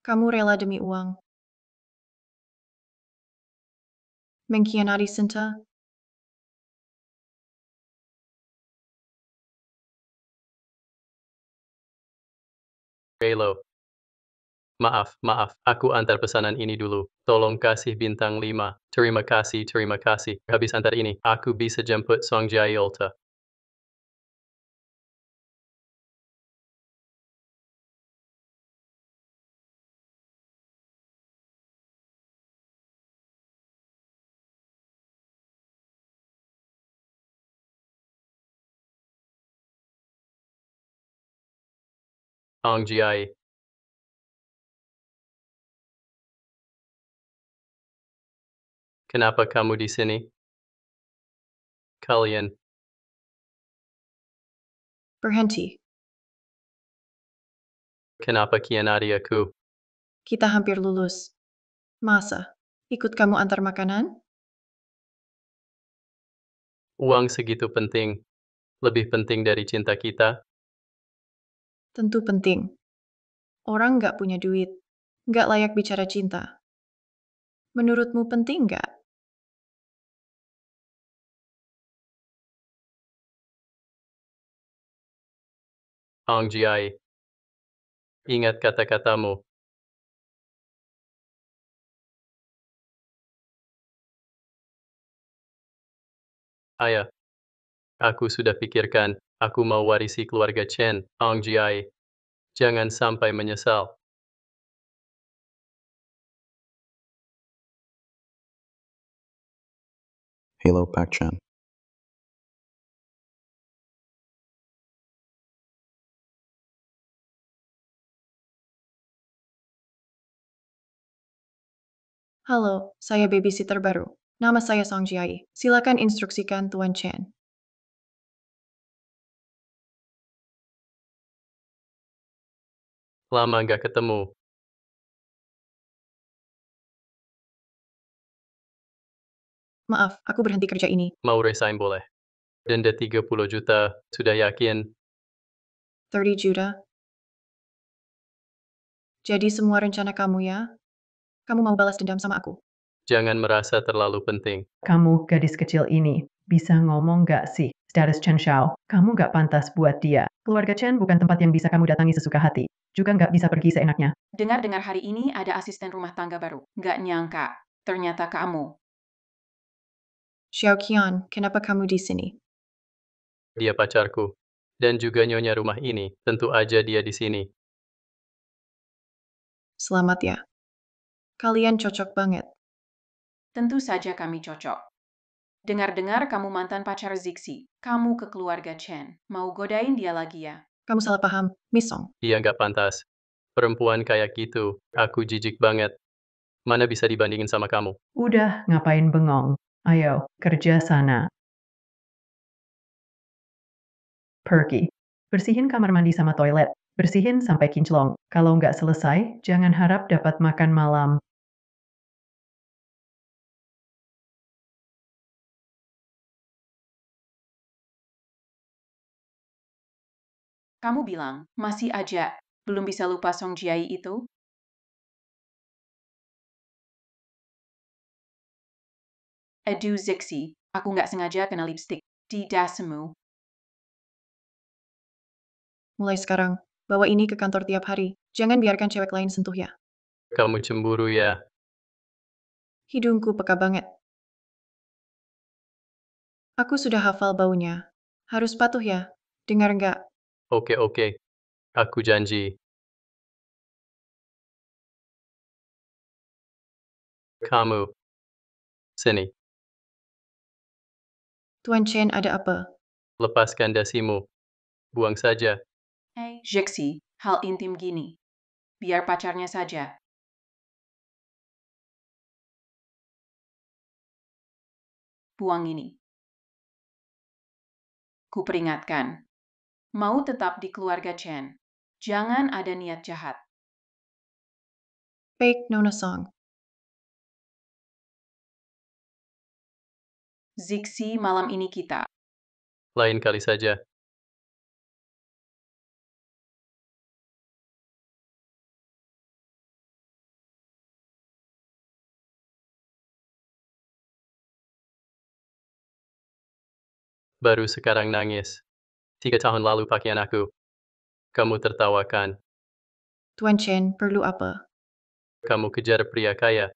Kamu rela demi uang. Mengkhianati Sinta? Relo. Maaf, aku antar pesanan ini dulu. Tolong kasih bintang 5. Terima kasih. Habis antar ini, aku bisa jemput Song Jai Ulta. Song Jai, kenapa kamu di sini? Kalian, Berhenti. kenapa khianati aku? Kita hampir lulus. Masa? Ikut kamu antar makanan? Uang segitu penting. Lebih penting dari cinta kita? Tentu penting. Orang nggak punya duit. Nggak layak bicara cinta. Menurutmu penting nggak? Song Jai, ingat kata-katamu. Ayah, aku sudah pikirkan. Aku mau warisi keluarga Chen. Song Jai, jangan sampai menyesal. Halo Pak Chan. Halo, saya babysitter baru. Nama saya Song Jiai. Silakan instruksikan Tuan Chen. Lama nggak ketemu. Maaf, aku berhenti kerja ini. Mau resign boleh. Denda 30 juta, sudah yakin? 30 juta. Jadi semua rencana kamu ya? Kamu mau balas dendam sama aku? Jangan merasa terlalu penting. Kamu gadis kecil ini, bisa ngomong gak sih? Status Chen Xiao, kamu gak pantas buat dia. Keluarga Chen bukan tempat yang bisa kamu datangi sesuka hati. Juga gak bisa pergi seenaknya. Dengar-dengar hari ini ada asisten rumah tangga baru. Gak nyangka, ternyata kamu. Xiao Qian, kenapa kamu di sini? Dia pacarku. Dan juga nyonya rumah ini, tentu aja dia di sini. Selamat ya. Kalian cocok banget. Tentu saja kami cocok. Dengar-dengar kamu mantan pacar Zixi. Kamu ke keluarga Chen. Mau godain dia lagi ya? Kamu salah paham, Miss Song. Dia nggak pantas. Perempuan kayak gitu, aku jijik banget. Mana bisa dibandingin sama kamu? Udah, ngapain bengong? Ayo, kerja sana. Pergi. Bersihin kamar mandi sama toilet. Bersihin sampai kinclong. Kalau nggak selesai, jangan harap dapat makan malam. Kamu bilang, masih aja, belum bisa lupa Song Jiai itu? Aduh Zixi, aku nggak sengaja kena lipstick di dasmu. Mulai sekarang, bawa ini ke kantor tiap hari. Jangan biarkan cewek lain sentuh ya. Kamu cemburu ya? Hidungku peka banget. Aku sudah hafal baunya. Harus patuh ya. Dengar nggak? Oke. Aku janji. Kamu. Sini. Tuan Chen ada apa? Lepaskan dasimu. Buang saja. Hey, Zixi, hal intim gini. Biar pacarnya saja. Buang ini. Kuperingatkan. Mau tetap di keluarga Chen. Jangan ada niat jahat. Baik, Nona Song. Zixi, malam ini kita. Lain kali saja. Baru sekarang nangis. 3 tahun lalu pakaian aku. Kamu tertawakan. Tuan Chen, perlu apa? Kamu kejar pria kaya.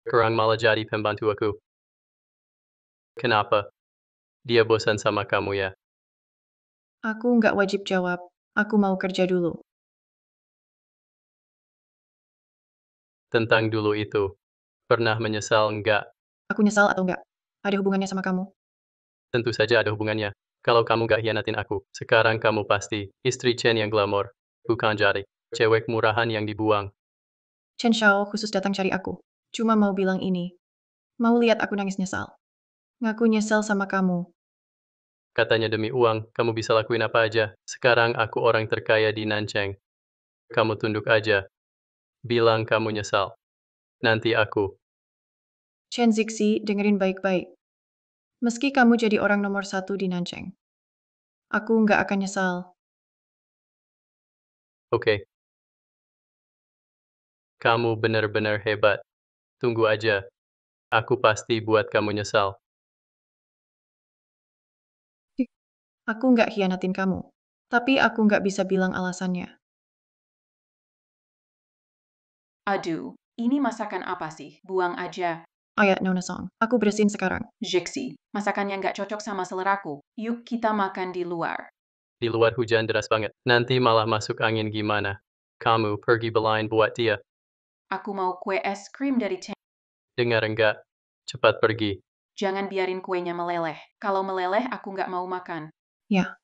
Kurang malah jadi pembantu aku. Kenapa? Dia bosan sama kamu ya? Aku nggak wajib jawab. Aku mau kerja dulu. Tentang dulu itu. Pernah menyesal enggak? Aku nyesal atau nggak? Ada hubungannya sama kamu? Tentu saja ada hubungannya. Kalau kamu gak hianatin aku, sekarang kamu pasti istri Chen yang glamor. Bukan jadi cewek murahan yang dibuang. Chen Xiao khusus datang cari aku. Cuma mau bilang ini. Mau lihat aku nangis nyesal. Ngaku nyesel sama kamu. Katanya demi uang, kamu bisa lakuin apa aja. Sekarang aku orang terkaya di Nancheng. Kamu tunduk aja. Bilang kamu nyesal. Nanti aku. Chen Zixi, dengerin baik-baik. Meski kamu jadi orang nomor 1 di Nancheng. Aku nggak akan nyesal. Oke. Kamu benar-benar hebat. Tunggu aja. Aku pasti buat kamu nyesal. Aku nggak hianatin kamu. Tapi aku nggak bisa bilang alasannya. Aduh, ini masakan apa sih? Buang aja. Ayat Nona Song. Aku bersihin sekarang. Jixi, masakannya nggak cocok sama seleraku. Yuk kita makan di luar. Di luar hujan deras banget. Nanti malah masuk angin gimana? Kamu pergi belain buat dia. Aku mau kue es krim dari Chen. Dengar enggak? Cepat pergi. Jangan biarin kuenya meleleh. Kalau meleleh, aku nggak mau makan. Ya.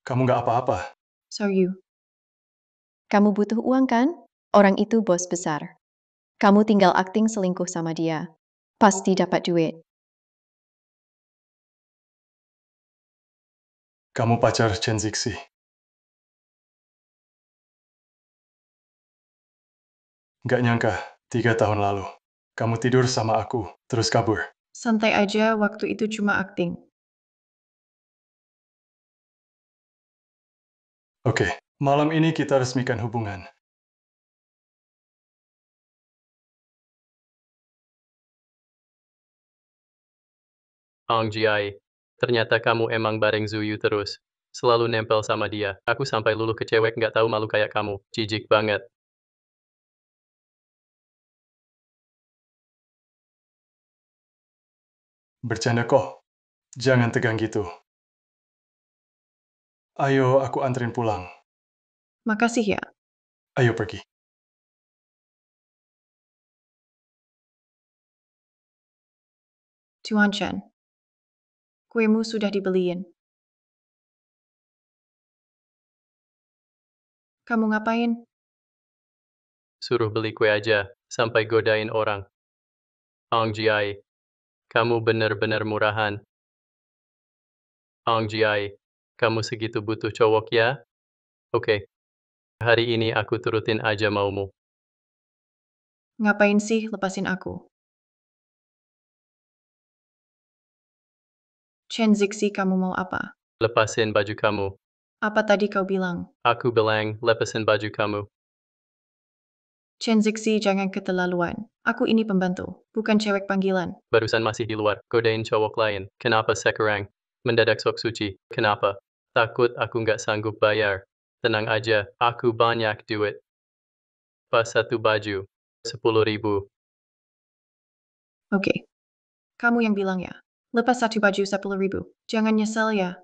Kamu nggak apa-apa. So you. Kamu butuh uang kan? Orang itu bos besar. Kamu tinggal akting selingkuh sama dia. Pasti dapat duit. Kamu pacar Chen Zixi. Nggak nyangka, 3 tahun lalu. Kamu tidur sama aku, terus kabur. Santai aja, waktu itu cuma akting. Oke, malam ini kita resmikan hubungan. Ong Jiai. Ternyata kamu emang bareng Zuyu terus. Selalu nempel sama dia. Aku sampai luluh ke cewek nggak tahu malu kayak kamu. Jijik banget. Bercanda kok. Jangan tegang gitu. Ayo, aku anterin pulang. Makasih ya. Ayo pergi. Tuan Chen. Kuemu sudah dibeliin. Kamu ngapain? Suruh beli kue aja. Sampai godain orang. Ong Jiai. Kamu bener-bener murahan. Ong Jiai. Kamu segitu butuh cowok ya? Oke. Hari ini aku turutin aja maumu. Ngapain sih lepasin aku? Chen Zixi, kamu mau apa? Lepasin baju kamu. Apa tadi kau bilang? Aku bilang, lepasin baju kamu. Chen Zixi, jangan keterlaluan. Aku ini pembantu, bukan cewek panggilan. Barusan masih di luar, godain cowok lain. Kenapa sekarang? Mendadak sok suci. Kenapa? Takut aku nggak sanggup bayar. Tenang aja, aku banyak duit. Pas satu baju. 10.000. Oke. Kamu yang bilang ya. Lepas satu baju 10.000. Jangan nyesel ya.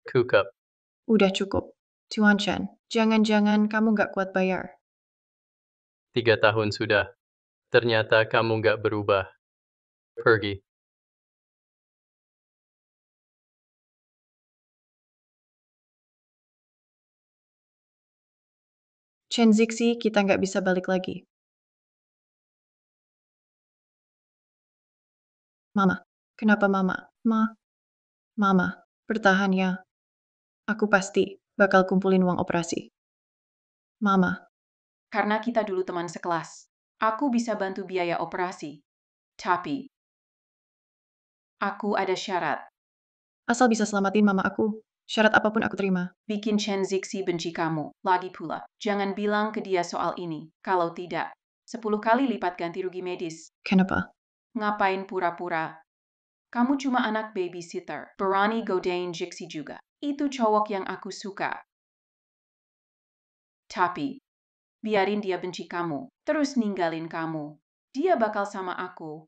Kukup. Udah cukup. Tuan Chen, jangan-jangan kamu nggak kuat bayar. 3 tahun sudah. Ternyata kamu nggak berubah. Pergi. Chen Zixi, kita nggak bisa balik lagi. Mama, kenapa Mama? Mama, bertahan ya. Aku pasti bakal kumpulin uang operasi. Mama, Karena kita dulu teman sekelas, aku bisa bantu biaya operasi. Tapi, aku ada syarat. asal bisa selamatin mama aku, syarat apapun aku terima. Bikin Chen Zixi benci kamu. Lagi pula, jangan bilang ke dia soal ini. Kalau tidak, 10 kali lipat ganti rugi medis. Kenapa? Ngapain pura-pura? Kamu cuma anak babysitter. Berani godain Zixi juga. Itu cowok yang aku suka. Tapi, biarin dia benci kamu, terus ninggalin kamu. Dia bakal sama aku.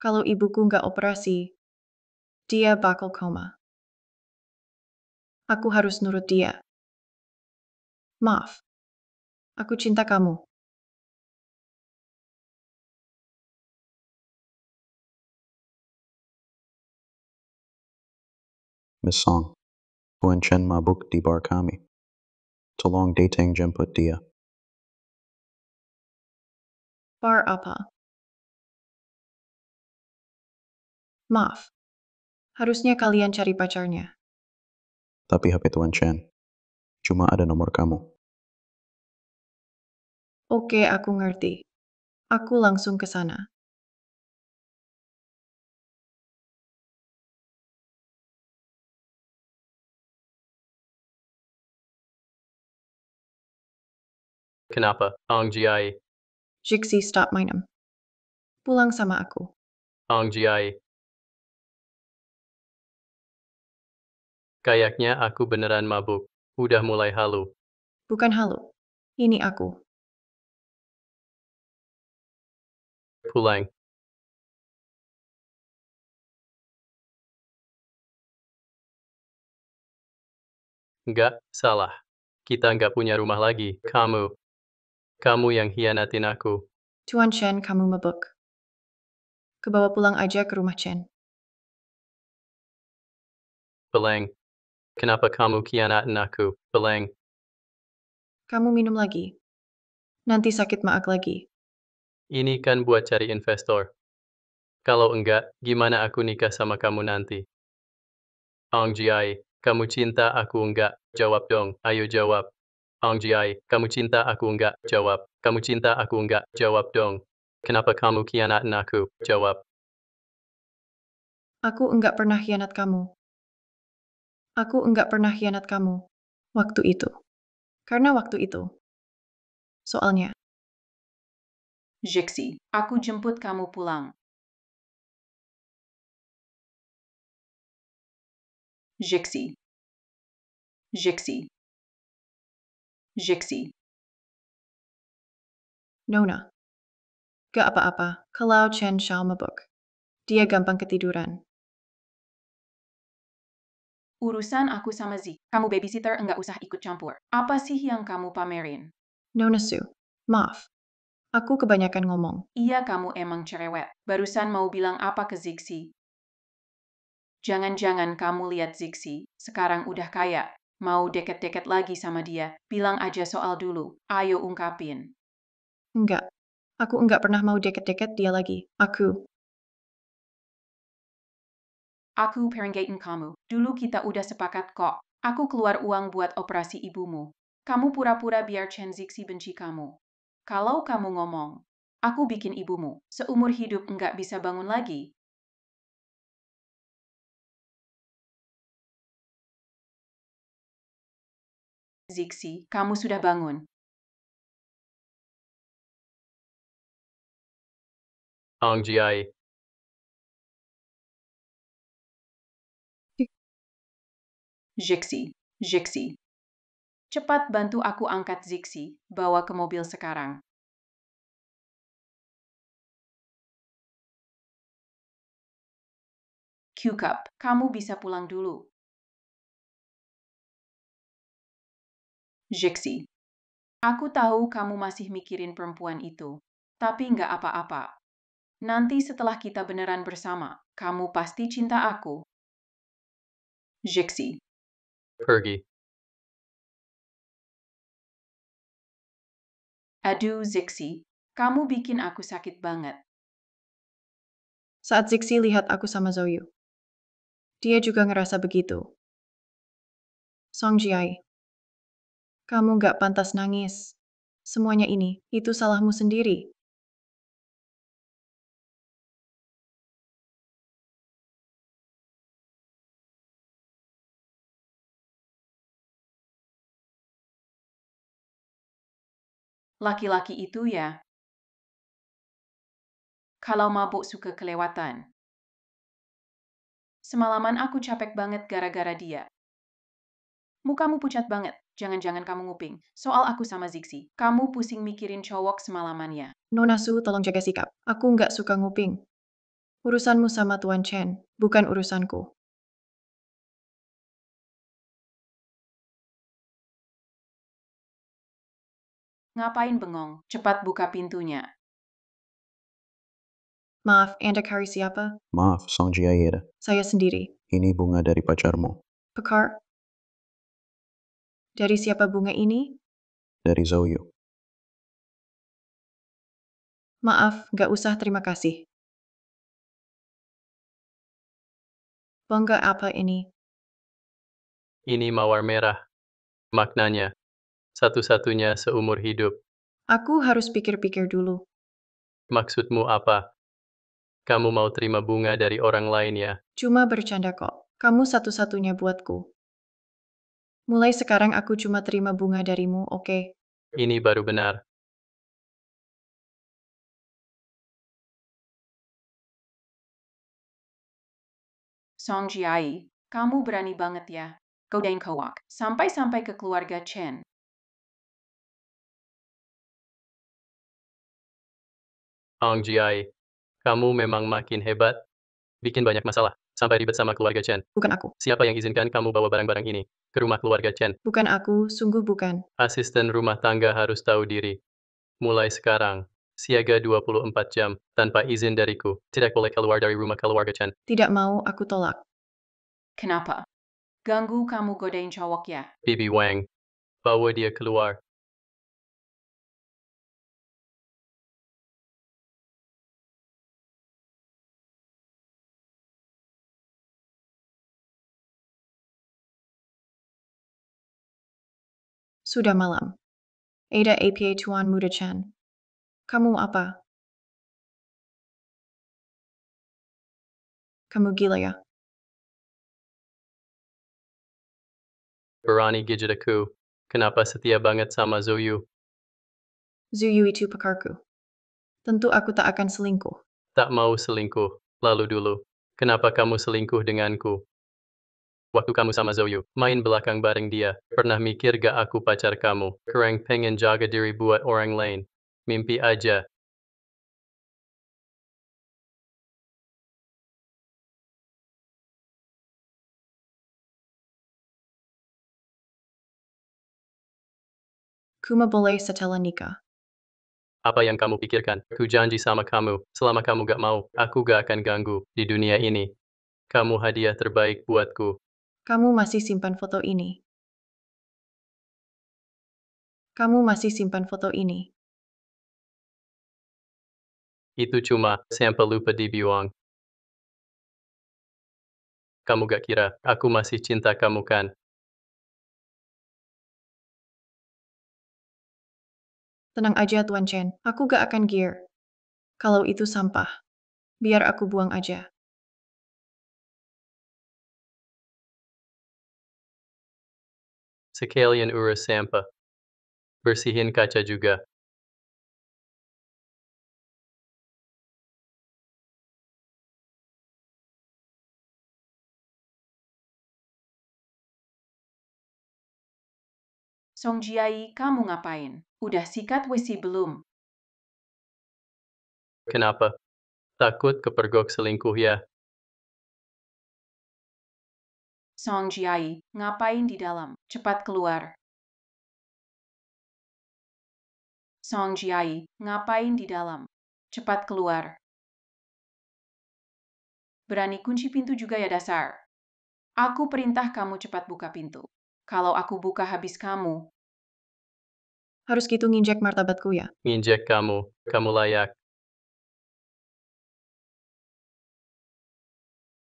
Kalau ibuku nggak operasi, dia bakal koma. Aku harus nurut dia. Maaf, aku cinta kamu. Miss Song, Tuan Chen mabuk di bar kami. Tolong dating jemput dia. Bar apa? Maaf, harusnya kalian cari pacarnya. Tapi HP Tuan Chen, cuma ada nomor kamu. Oke, aku ngerti. Aku langsung ke sana. Kenapa? Ong Jiai. Jixi, stop main. Pulang sama aku. Ong Jiai. Kayaknya aku beneran mabuk. Udah mulai halu. Bukan halu. Ini aku. Pulang. Nggak, salah. Kita nggak punya rumah lagi. Kamu yang hianatin aku. Tuan Chen, kamu mabuk. Kebawa pulang aja ke rumah Chen. Beleng. Kenapa kamu khianatin aku? Beleng. Kamu minum lagi. Nanti sakit maag lagi. Ini kan buat cari investor. Kalau enggak, gimana aku nikah sama kamu nanti? Ong Jiai, kamu cinta aku enggak? Jawab dong, ayo jawab. Ong Jiai, kamu cinta aku enggak? Jawab. Kamu cinta aku enggak? Jawab dong. Kenapa kamu khianatin aku? Jawab. Aku enggak pernah hianat kamu. Aku enggak pernah hianat kamu. Waktu itu. Karena waktu itu. Soalnya, Zixi, aku jemput kamu pulang. Zixi. Zixi. Zixi. Nona. Gak apa-apa, kalau Chen Xiao mabuk. Dia gampang ketiduran. Urusan aku sama Zik. Kamu babysitter enggak usah ikut campur. Apa sih yang kamu pamerin? Nona Su, maaf. Aku kebanyakan ngomong. Iya, kamu emang cerewet. Barusan mau bilang apa ke Zixi? Jangan-jangan kamu lihat Zixi, sekarang udah kaya. Mau deket-deket lagi sama dia. Bilang aja soal dulu. Ayo ungkapin. Enggak. Aku enggak pernah mau deket-deket dia lagi. Aku perenggain kamu. Dulu kita udah sepakat kok. Aku keluar uang buat operasi ibumu. Kamu pura-pura biar Chen Zixi benci kamu. Kalau kamu ngomong, aku bikin ibumu seumur hidup nggak bisa bangun lagi. Zixi, kamu sudah bangun. Ong Jiai. Zixi, Zixi. Cepat bantu aku angkat Zixi, bawa ke mobil sekarang. Q-Cup, kamu bisa pulang dulu. Zixi, aku tahu kamu masih mikirin perempuan itu, tapi nggak apa-apa. Nanti setelah kita beneran bersama, kamu pasti cinta aku. Zixi, Pergi. aduh Zixi, Kamu bikin aku sakit banget. Saat Zixi lihat aku sama Zoyu, dia juga ngerasa begitu. Song Jiai, kamu gak pantas nangis. Semuanya ini, itu salahmu sendiri. Laki-laki itu ya. Kalau mabuk suka kelewatan. Semalaman aku capek banget gara-gara dia. Mukamu pucat banget. Jangan-jangan kamu nguping. Soal aku sama Zixi. Kamu pusing mikirin cowok semalamannya. Nona Su, tolong jaga sikap. Aku nggak suka nguping. Urusanmu sama Tuan Chen, bukan urusanku. Ngapain bengong? Cepat buka pintunya. Maaf, Anda cari siapa? Maaf, Song Jiaeda. Saya sendiri. Ini bunga dari pacarmu. Pekar? Dari siapa bunga ini? Dari Zoyu. Maaf, nggak usah terima kasih. Bunga apa ini? Ini mawar merah. Maknanya, satu-satunya seumur hidup. Aku harus pikir-pikir dulu. Maksudmu apa? Kamu mau terima bunga dari orang lain ya? Cuma bercanda kok. Kamu satu-satunya buatku. Mulai sekarang aku cuma terima bunga darimu, oke? Ini baru benar. Song Jiai, kamu berani banget ya. Godain Kowak. Sampai-sampai ke keluarga Chen. Ong Jiai, kamu memang makin hebat. Bikin banyak masalah. Sampai ribet sama keluarga Chen. Bukan aku. Siapa yang izinkan kamu bawa barang-barang ini ke rumah keluarga Chen? Bukan aku, sungguh bukan. Asisten rumah tangga harus tahu diri. Mulai sekarang, siaga 24 jam, tanpa izin dariku. Tidak boleh keluar dari rumah keluarga Chen. Tidak mau, aku tolak. Kenapa? Ganggu kamu godain cowok ya. Bibi Wang, bawa dia keluar. Sudah malam. Ada apa Tuan Muda Chen? Kamu apa? Kamu gila ya? Berani gigit aku. Kenapa setia banget sama Zoyu? Zuyu itu pakarku. Tentu aku tak akan selingkuh. Tak mau selingkuh. Lalu dulu, kenapa kamu selingkuh denganku? Waktu kamu sama Zoyu, main belakang bareng dia. Pernah mikir gak aku pacar kamu? Kurang pengen jaga diri buat orang lain. Mimpi aja. Kuma boleh setelah nikah. Apa yang kamu pikirkan? Ku janji sama kamu, selama kamu gak mau, aku gak akan ganggu di dunia ini. Kamu hadiah terbaik buatku. Kamu masih simpan foto ini. Kamu masih simpan foto ini. Itu cuma sampel lupa dibuang. Kamu gak kira aku masih cinta kamu kan? Tenang aja Tuan Chen, aku gak akan gear. Kalau itu sampah, biar aku buang aja. Sekalian urus sampah. Bersihin kaca juga. Song Jiai, kamu ngapain? Udah sikat WC belum? Kenapa? Takut kepergok selingkuh ya? Song Jiai, ngapain di dalam? Cepat keluar. Song Jiai, ngapain di dalam? Cepat keluar. Berani kunci pintu juga ya dasar. Aku perintah kamu cepat buka pintu. Kalau aku buka habis kamu. Harus gitu nginjek martabatku ya. Nginjek kamu. Kamu layak.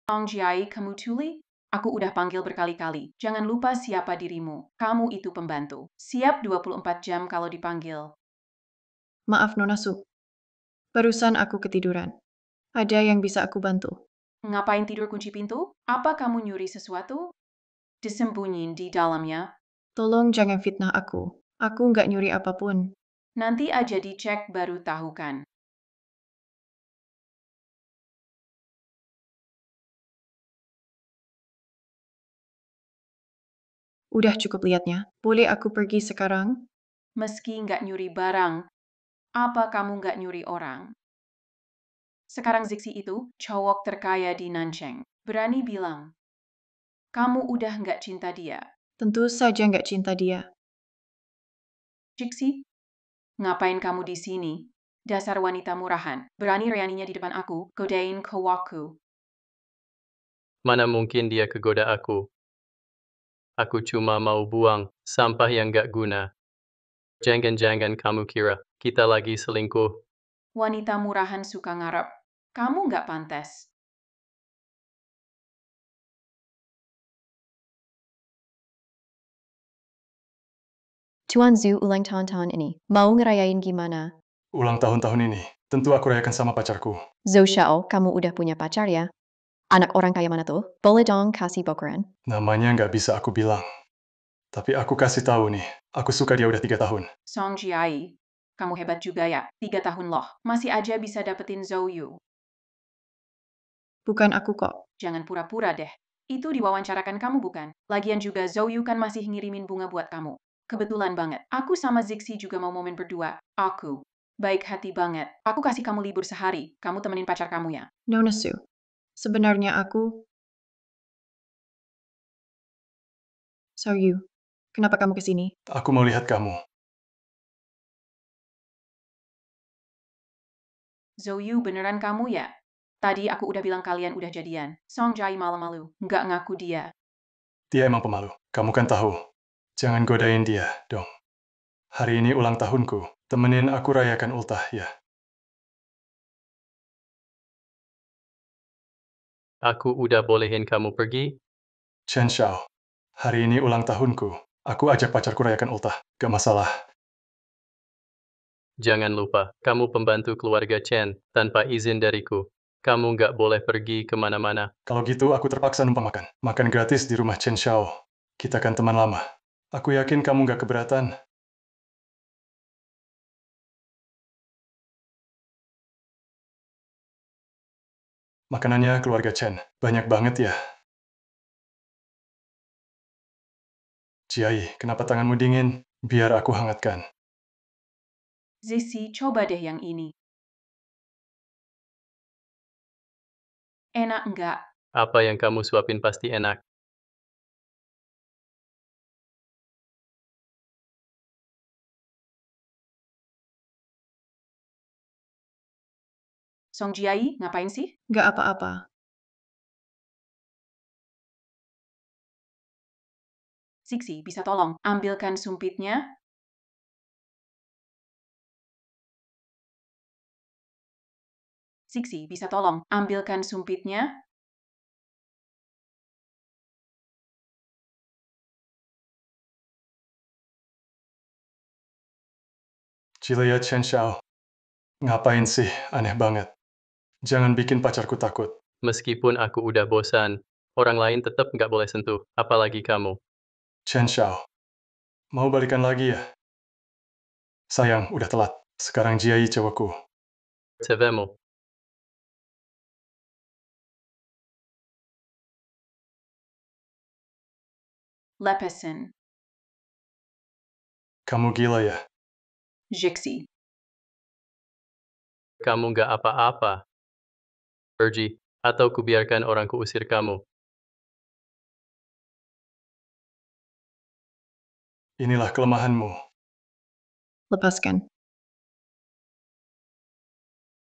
Song Jiai, kamu tuli? Aku udah panggil berkali-kali. Jangan lupa siapa dirimu. Kamu itu pembantu. Siap 24 jam kalau dipanggil. Maaf Nona Su. Barusan aku ketiduran. Ada yang bisa aku bantu? Ngapain tidur kunci pintu? Apa kamu nyuri sesuatu? Disembunyiin di dalamnya. Tolong jangan fitnah aku. Aku nggak nyuri apapun. Nanti aja dicek baru tahu kan. Udah cukup liatnya. Boleh aku pergi sekarang? Meski nggak nyuri barang, apa kamu nggak nyuri orang? Sekarang Zixi itu cowok terkaya di Nancheng. Berani bilang, kamu udah nggak cinta dia. Tentu saja nggak cinta dia. Zixi, ngapain kamu di sini? Dasar wanita murahan. Berani reaninya di depan aku, godain kawaku. Mana mungkin dia kegoda aku. Aku cuma mau buang sampah yang gak guna. Jangan-jangan kamu kira kita lagi selingkuh. Wanita murahan suka ngarep. Kamu nggak pantas. Tuan Zhu ulang tahun-tahun ini. Mau ngerayain gimana? Ulang tahun-tahun ini, tentu aku rayakan sama pacarku. Zhou Xiao, kamu udah punya pacar ya? Anak orang kaya mana tuh? Boleh dong kasih bocoran. Namanya nggak bisa aku bilang. Tapi aku kasih tahu nih, aku suka dia udah 3 tahun. Song Jiai, kamu hebat juga ya. 3 tahun loh. Masih aja bisa dapetin Zhou Yu. Bukan aku kok. Jangan pura-pura deh. Itu diwawancarakan kamu bukan? Lagian juga Zhou Yu kan masih ngirimin bunga buat kamu. Kebetulan banget. Aku sama Zixi juga mau momen berdua. Aku. Baik hati banget. Aku kasih kamu libur sehari. Kamu temenin pacar kamu ya. Nona Su. Sebenarnya aku... So you. Kenapa kamu kesini? Aku mau lihat kamu. Zhou Yu beneran kamu ya? Tadi aku udah bilang kalian udah jadian. Song Jai malu-malu. Nggak ngaku dia. Dia emang pemalu. Kamu kan tahu. Jangan godain dia, dong. Hari ini ulang tahunku. Temenin aku rayakan ultah, ya. Aku udah bolehin kamu pergi. Chen Xiao. Hari ini ulang tahunku. Aku ajak pacarku rayakan ultah. Gak masalah. Jangan lupa, kamu pembantu keluarga Chen tanpa izin dariku. Kamu nggak boleh pergi kemana-mana. Kalau gitu, aku terpaksa numpang makan. Makan gratis di rumah Chen Xiao. Kita kan teman lama. Aku yakin kamu nggak keberatan. Makanannya keluarga Chen. Banyak banget ya. Jiai, kenapa tanganmu dingin? Biar aku hangatkan. Zixi, coba deh yang ini. Enak nggak? Apa yang kamu suapin pasti enak. Song Jiai, ngapain sih? Nggak apa-apa. Zixi, bisa tolong ambilkan sumpitnya? Zixi, bisa tolong ambilkan sumpitnya? Cilia Chen Xiao. Ngapain sih? Aneh banget. Jangan bikin pacarku takut. Meskipun aku udah bosan, orang lain tetap nggak boleh sentuh, apalagi kamu. Chen Xiao. Mau balikan lagi ya? Sayang, udah telat. Sekarang Jiai cewekku. Sevemo. Lepesin. Kamu gila ya? Zixi. Kamu nggak apa-apa. Pergi, atau kubiarkan orang kuusir kamu. Inilah kelemahanmu. Lepaskan.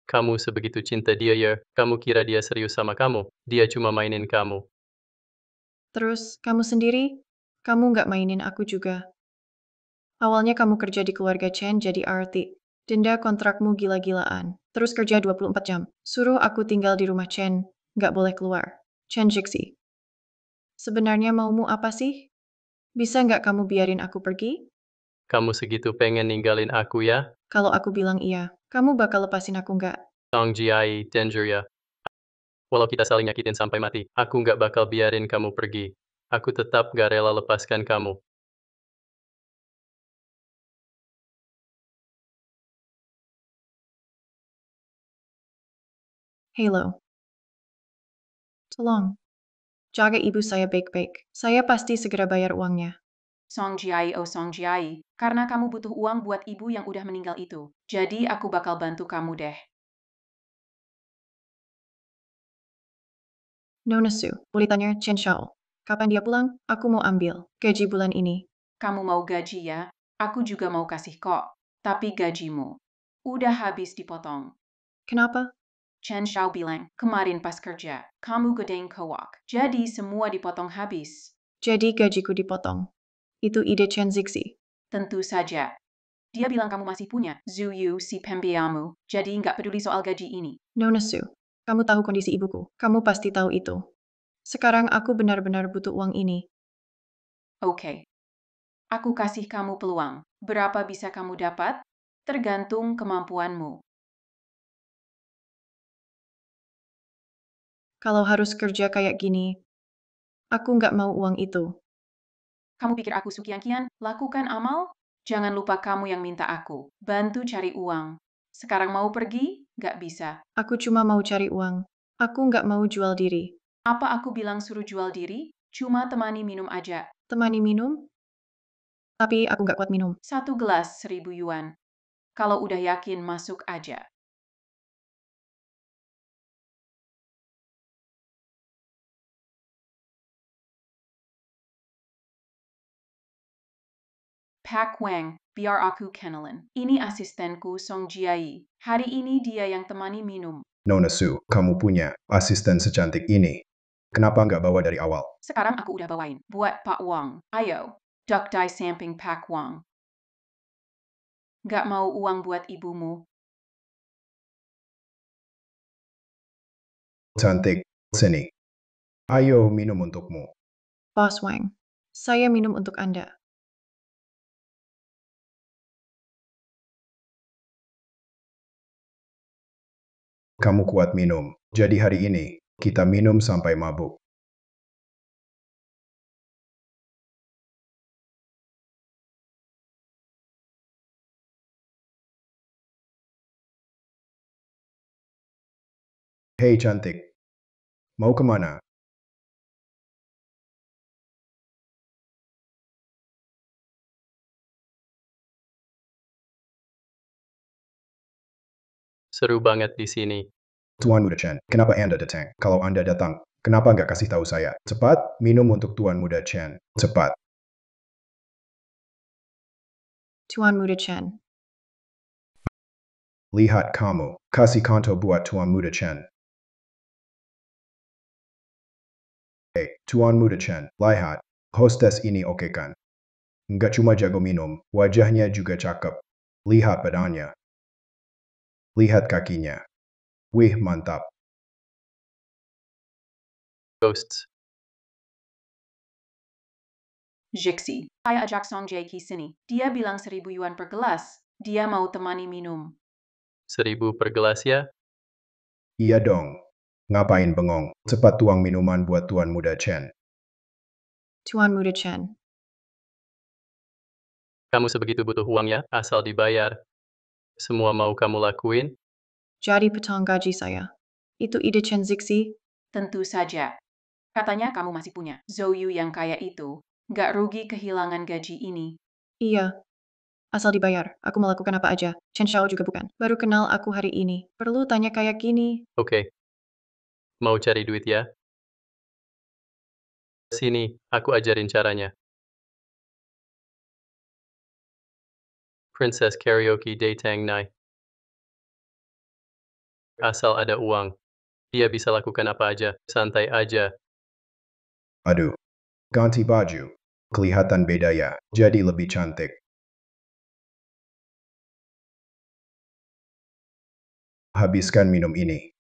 Kamu sebegitu cinta dia ya, kamu kira dia serius sama kamu. Dia cuma mainin kamu. Terus, kamu sendiri? Kamu nggak mainin aku juga. Awalnya kamu kerja di keluarga Chen jadi arti. Denda kontrakmu gila-gilaan. Terus kerja 24 jam. Suruh aku tinggal di rumah Chen. Nggak boleh keluar. Chen Jixi. Sebenarnya maumu apa sih? Bisa nggak kamu biarin aku pergi? Kamu segitu pengen ninggalin aku ya? Kalau aku bilang iya, kamu bakal lepasin aku nggak? Song Jiai, danger ya. Walau kita saling nyakitin sampai mati, aku nggak bakal biarin kamu pergi. Aku tetap gak rela lepaskan kamu. Halo. Tolong. Jaga ibu saya baik-baik. Saya pasti segera bayar uangnya. Song Jiai, oh Song Jiai, karena kamu butuh uang buat ibu yang udah meninggal itu. Jadi aku bakal bantu kamu deh. Nona Su, boleh tanya Chen Shao. Kapan dia pulang? Aku mau ambil gaji bulan ini. Kamu mau gaji ya? Aku juga mau kasih kok. Tapi gajimu udah habis dipotong. Kenapa? Chen Shao bilang, kemarin pas kerja, kamu gedein kowak. Jadi semua dipotong habis. Jadi gajiku dipotong. Itu ide Chen Zixi. Tentu saja. Dia bilang kamu masih punya Zuyu si pembiamu, jadi nggak peduli soal gaji ini. Nona Su, kamu tahu kondisi ibuku. Kamu pasti tahu itu. Sekarang aku benar-benar butuh uang ini. Oke. Aku kasih kamu peluang. Berapa bisa kamu dapat? Tergantung kemampuanmu. Kalau harus kerja kayak gini, aku nggak mau uang itu. Kamu pikir aku sukian-kian? Lakukan amal? Jangan lupa kamu yang minta aku. Bantu cari uang. Sekarang mau pergi? Nggak bisa. Aku cuma mau cari uang. Aku nggak mau jual diri. Apa aku bilang suruh jual diri? Cuma temani minum aja. Temani minum? Tapi aku nggak kuat minum. 1 gelas 1.000 yuan. Kalau udah yakin, masuk aja. Pak Wang, biar aku kenalin. Ini asistenku Song Jiai. Hari ini dia yang temani minum. Nona Su, kamu punya asisten secantik ini. Kenapa nggak bawa dari awal? Sekarang aku udah bawain. Buat Pak Wang. Ayo. Duck die samping Pak Wang. Gak mau uang buat ibumu. Cantik, sini. Ayo minum untukmu. Boss Wang, saya minum untuk Anda. Kamu kuat minum. Jadi hari ini, kita minum sampai mabuk. Hei cantik. Mau kemana? Seru banget di sini. Tuan Muda Chen, kenapa Anda datang? Kalau Anda datang, kenapa nggak kasih tahu saya? Cepat, minum untuk Tuan Muda Chen. Cepat. Tuan Muda Chen. Lihat kamu, kasih kanto buat Tuan Muda Chen. Hei, Tuan Muda Chen, lihat, hostess ini oke kan? Nggak cuma jago minum, wajahnya juga cakep. Lihat badannya. Lihat kakinya. Wih, mantap. Ghosts. Jixi. Saya ajak Song Jiai sini. Dia bilang 1.000 yuan per gelas. Dia mau temani minum. 1000 per gelas ya? Iya dong. Ngapain bengong? Cepat tuang minuman buat Tuan Muda Chen. Tuan Muda Chen. Kamu sebegitu butuh uang ya, asal dibayar. Semua mau kamu lakuin? Jadi potong gaji saya. Itu ide Chen Zixi. Tentu saja. Katanya kamu masih punya Zouyu yang kaya itu. Nggak rugi kehilangan gaji ini. Iya. Asal dibayar, aku melakukan apa aja. Chen Shao juga bukan. Baru kenal aku hari ini. Perlu tanya kayak gini. Oke. Mau cari duit ya? Sini, aku ajarin caranya. Princess Karaoke Datang Nai. Asal ada uang, dia bisa lakukan apa aja, santai aja. Aduh. Ganti baju. Kelihatan beda ya, jadi lebih cantik. Habiskan minum ini.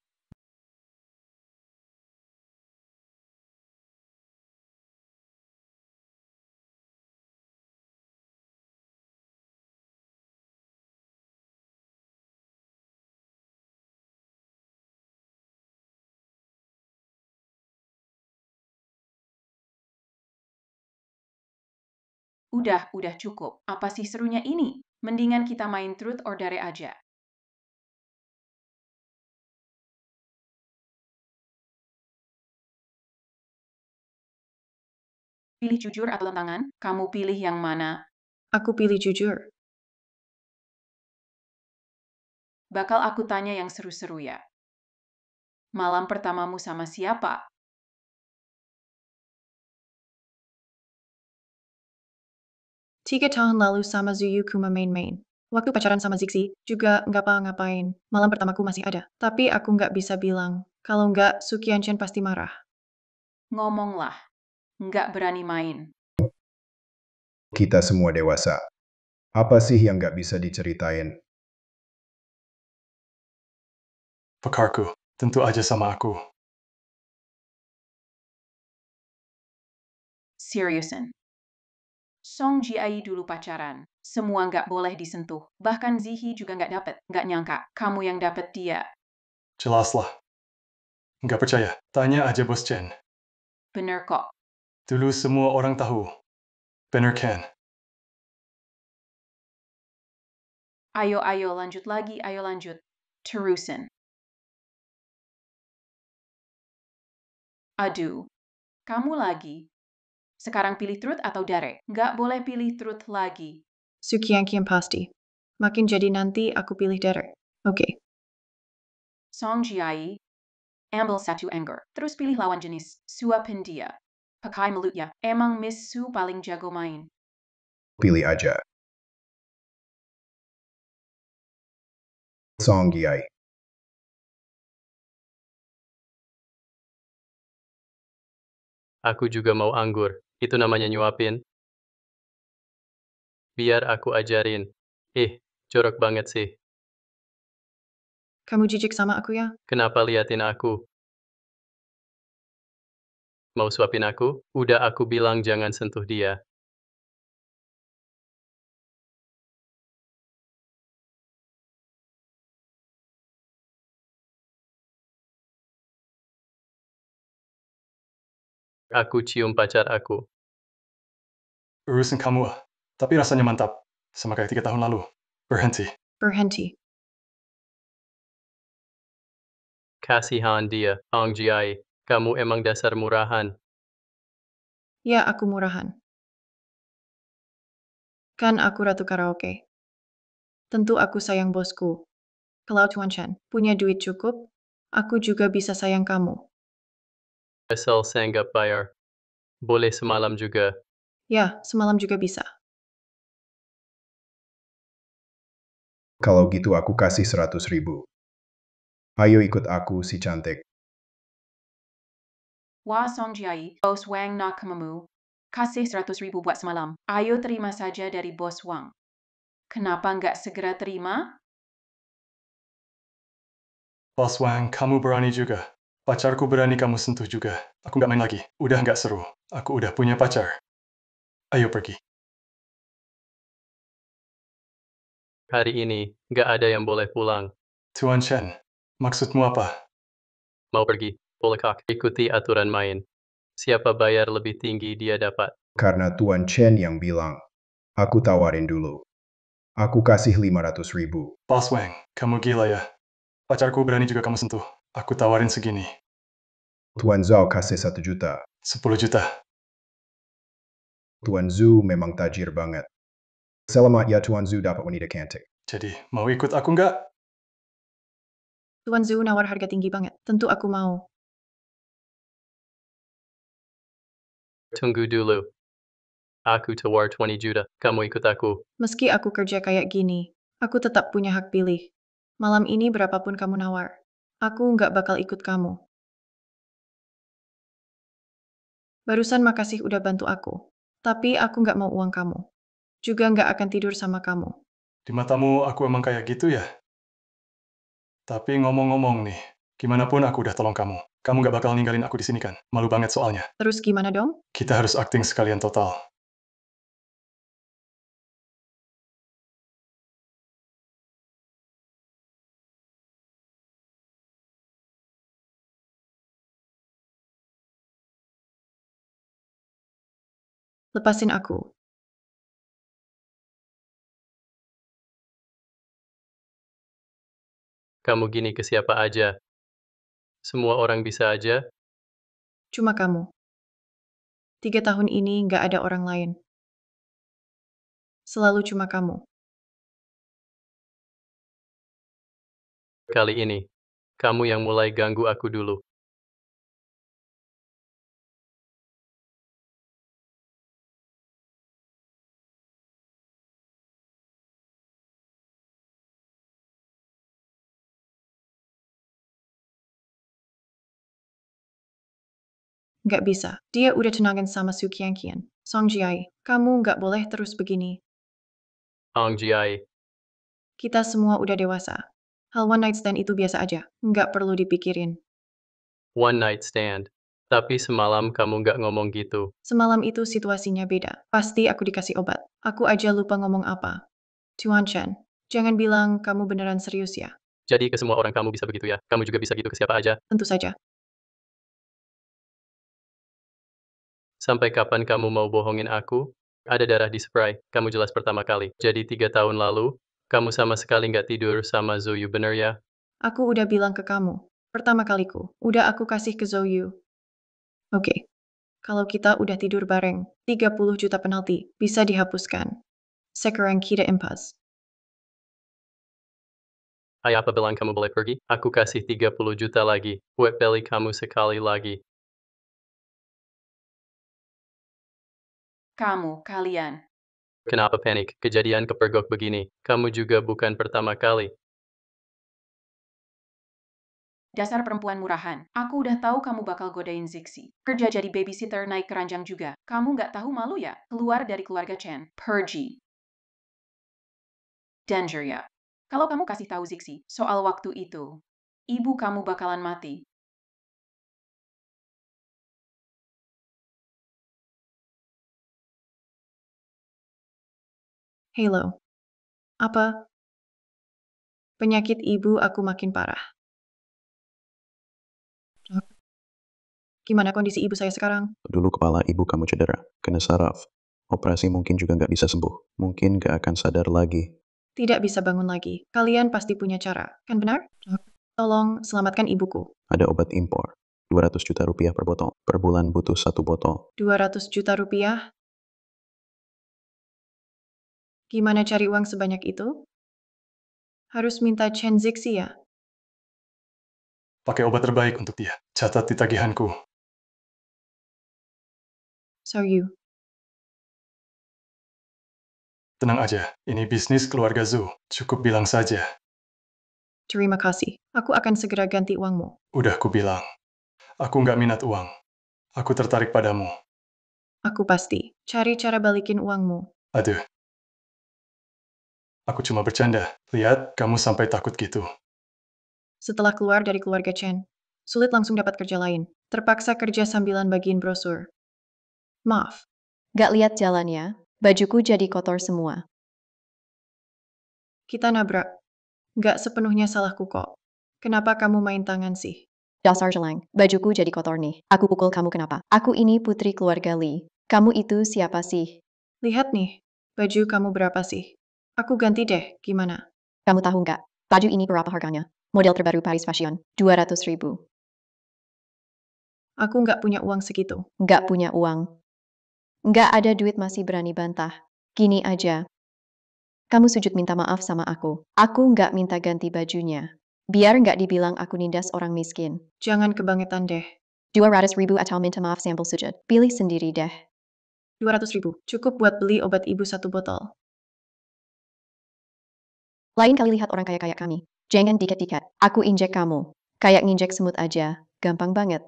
Udah cukup. Apa sih serunya ini? Mendingan kita main truth or dare aja. Pilih jujur atau tantangan, kamu pilih yang mana? Aku pilih jujur. Bakal aku tanya yang seru-seru ya. Malam pertamamu sama siapa? Tiga tahun lalu sama Zuyuku main-main. Waktu pacaran sama Zixi, juga nggak apa-ngapain. Malam pertamaku masih ada. Tapi aku nggak bisa bilang. Kalau nggak, Sukianchan pasti marah. Ngomonglah. Nggak berani main. Kita semua dewasa. Apa sih yang nggak bisa diceritain? Pakarku, tentu aja sama aku. Seriusan. Song Ji-ai dulu pacaran. Semua nggak boleh disentuh. Bahkan Zihi juga nggak dapet. Nggak nyangka, kamu yang dapet dia. Jelaslah. Nggak percaya, tanya aja Bos Chen. Bener kok. Dulu semua orang tahu. Bener kan? Ayo, lanjut lagi, ayo lanjut. Terusin. Aduh, kamu lagi. Sekarang pilih truth atau dare? Nggak boleh pilih truth lagi. Sukianchan pasti. Makin jadi nanti aku pilih Derek. Oke. Song Ji-ai, ambil satu anger. Terus pilih lawan jenis. Suapin dia. Pakai mulutnya. Emang Miss Su paling jago main. Pilih aja. Song Giai. Aku juga mau anggur. Itu namanya nyuapin. Biar aku ajarin. Jorok banget sih. Kamu jijik sama aku ya? Kenapa liatin aku? Mau suapin aku? Udah aku bilang jangan sentuh dia. Aku cium pacar aku. Urusan kamu, tapi rasanya mantap. Sama kayak 3 tahun lalu. Berhenti. Berhenti. Kasihan dia, Ong Ji-ai. Kamu emang dasar murahan. Ya, aku murahan. Kan aku ratu karaoke. Tentu aku sayang bosku. Kalau Tuan Chen punya duit cukup, aku juga bisa sayang kamu. Asal sanggap bayar. Boleh semalam juga. Ya, semalam juga bisa. Kalau gitu aku kasih 100.000. Ayo ikut aku si cantik. Wah Song Ji-ai, Bos Wang nak kemamu. Kasih 100.000 buat semalam. Ayo terima saja dari Bos Wang. Kenapa nggak segera terima? Bos Wang, kamu berani juga. Pacarku berani kamu sentuh juga. Aku nggak main lagi. Udah nggak seru. Aku udah punya pacar. Ayo pergi. Hari ini, nggak ada yang boleh pulang. Tuan Chen, maksudmu apa? Mau pergi, bolehkah? Ikuti aturan main. Siapa bayar lebih tinggi dia dapat. Karena Tuan Chen yang bilang. Aku tawarin dulu. Aku kasih 500.000. Bos Wang, kamu gila ya. Pacarku berani juga kamu sentuh. Aku tawarin segini. Tuan Zhao kasih 1 juta. 10 juta. Tuan Zhu memang tajir banget. Selamat ya Tuan Zhu dapat wanita cantik. Jadi, mau ikut aku nggak? Tuan Zhu nawar harga tinggi banget. Tentu aku mau. Tunggu dulu. Aku tawar 20 juta. Kamu ikut aku. Meski aku kerja kayak gini, aku tetap punya hak pilih. Malam ini berapapun kamu nawar, aku nggak bakal ikut kamu. Barusan makasih udah bantu aku. Tapi aku nggak mau uang kamu. Juga nggak akan tidur sama kamu. Di matamu aku emang kayak gitu ya? Tapi ngomong-ngomong nih, gimana pun aku udah tolong kamu. Kamu nggak bakal ninggalin aku di sini kan? Malu banget soalnya. Terus gimana dong? Kita harus akting sekalian total. Lepasin aku. Kamu gini ke siapa aja? Semua orang bisa aja? Cuma kamu. 3 tahun ini nggak ada orang lain. Selalu cuma kamu. Kali ini, kamu yang mulai ganggu aku dulu. Nggak bisa. Dia udah tunangan sama Su Qianqian. Song Jiai, kamu nggak boleh terus begini. Ong Jiai, Kita semua udah dewasa. Hal one night stand itu biasa aja. Nggak perlu dipikirin. one night stand. Tapi semalam kamu nggak ngomong gitu. Semalam itu situasinya beda. Pasti aku dikasih obat. Aku aja lupa ngomong apa. Tuan Chen, jangan bilang kamu beneran serius ya. Jadi ke semua orang kamu bisa begitu ya? Kamu juga bisa gitu ke siapa aja? Tentu saja. Sampai kapan kamu mau bohongin aku? Ada darah di spray, kamu jelas pertama kali. Jadi 3 tahun lalu, kamu sama sekali nggak tidur sama Zoyu bener ya? Aku udah bilang ke kamu. Pertama kaliku. Udah aku kasih ke Zouyu. Oke. Kalau kita udah tidur bareng, 30 juta penalti bisa dihapuskan. Sekarang kita impas. Ayah apa bilang kamu boleh pergi? Aku kasih 30 juta lagi. Buat beli kamu sekali lagi. Kalian. Kenapa panik? Kejadian kepergok begini. Kamu juga bukan pertama kali. Dasar perempuan murahan. Aku udah tahu kamu bakal godain Zixi. Kerja jadi babysitter naik keranjang juga. Kamu nggak tahu malu ya? Keluar dari keluarga Chen. Pergi. Danger ya. Kalau kamu kasih tahu Zixi soal waktu itu, ibu kamu bakalan mati. Halo. Apa? Penyakit ibu aku makin parah. Dok, gimana kondisi ibu saya sekarang? Dulu kepala ibu kamu cedera, kena saraf. Operasi mungkin juga nggak bisa sembuh. Mungkin nggak akan sadar lagi. Tidak bisa bangun lagi. Kalian pasti punya cara, kan benar? Dok, tolong selamatkan ibuku. Ada obat impor. 200 juta rupiah per botol. Per bulan butuh 1 botol. 200 juta rupiah? Gimana cari uang sebanyak itu? Harus minta Chen Zixi ya? Pakai obat terbaik untuk dia. Catat di tagihanku. Zouyu. Tenang aja, ini bisnis keluarga Zhou. Cukup bilang saja. Terima kasih. Aku akan segera ganti uangmu. Udah ku bilang. Aku nggak minat uang. Aku tertarik padamu. Aku pasti cari cara balikin uangmu. Aduh. Aku cuma bercanda. Lihat, kamu sampai takut gitu. Setelah keluar dari keluarga Chen, sulit langsung dapat kerja lain. Terpaksa kerja sambilan bagiin brosur. Maaf, Gak lihat jalannya, bajuku jadi kotor semua. kita nabrak. Nggak sepenuhnya salahku kok. Kenapa kamu main tangan sih? Dasar jeleng, bajuku jadi kotor nih. Aku pukul kamu kenapa? Aku ini putri keluarga Li. Kamu itu siapa sih? Lihat nih, baju kamu berapa sih? Aku ganti deh, gimana? Kamu tahu nggak? Baju ini berapa harganya? Model terbaru Paris Fashion, 200.000. Aku nggak punya uang segitu. Nggak punya uang. Nggak ada duit masih berani bantah. Gini aja. Kamu sujud minta maaf sama aku. Aku nggak minta ganti bajunya. Biar nggak dibilang aku nindas orang miskin. Jangan kebangetan deh. 200.000 atau minta maaf sambil sujud. Pilih sendiri deh. 200.000, cukup buat beli obat ibu 1 botol. Lain kali lihat orang kaya-kaya kami. Jangan diket-diket. Aku injek kamu. Kayak nginjek semut aja. Gampang banget.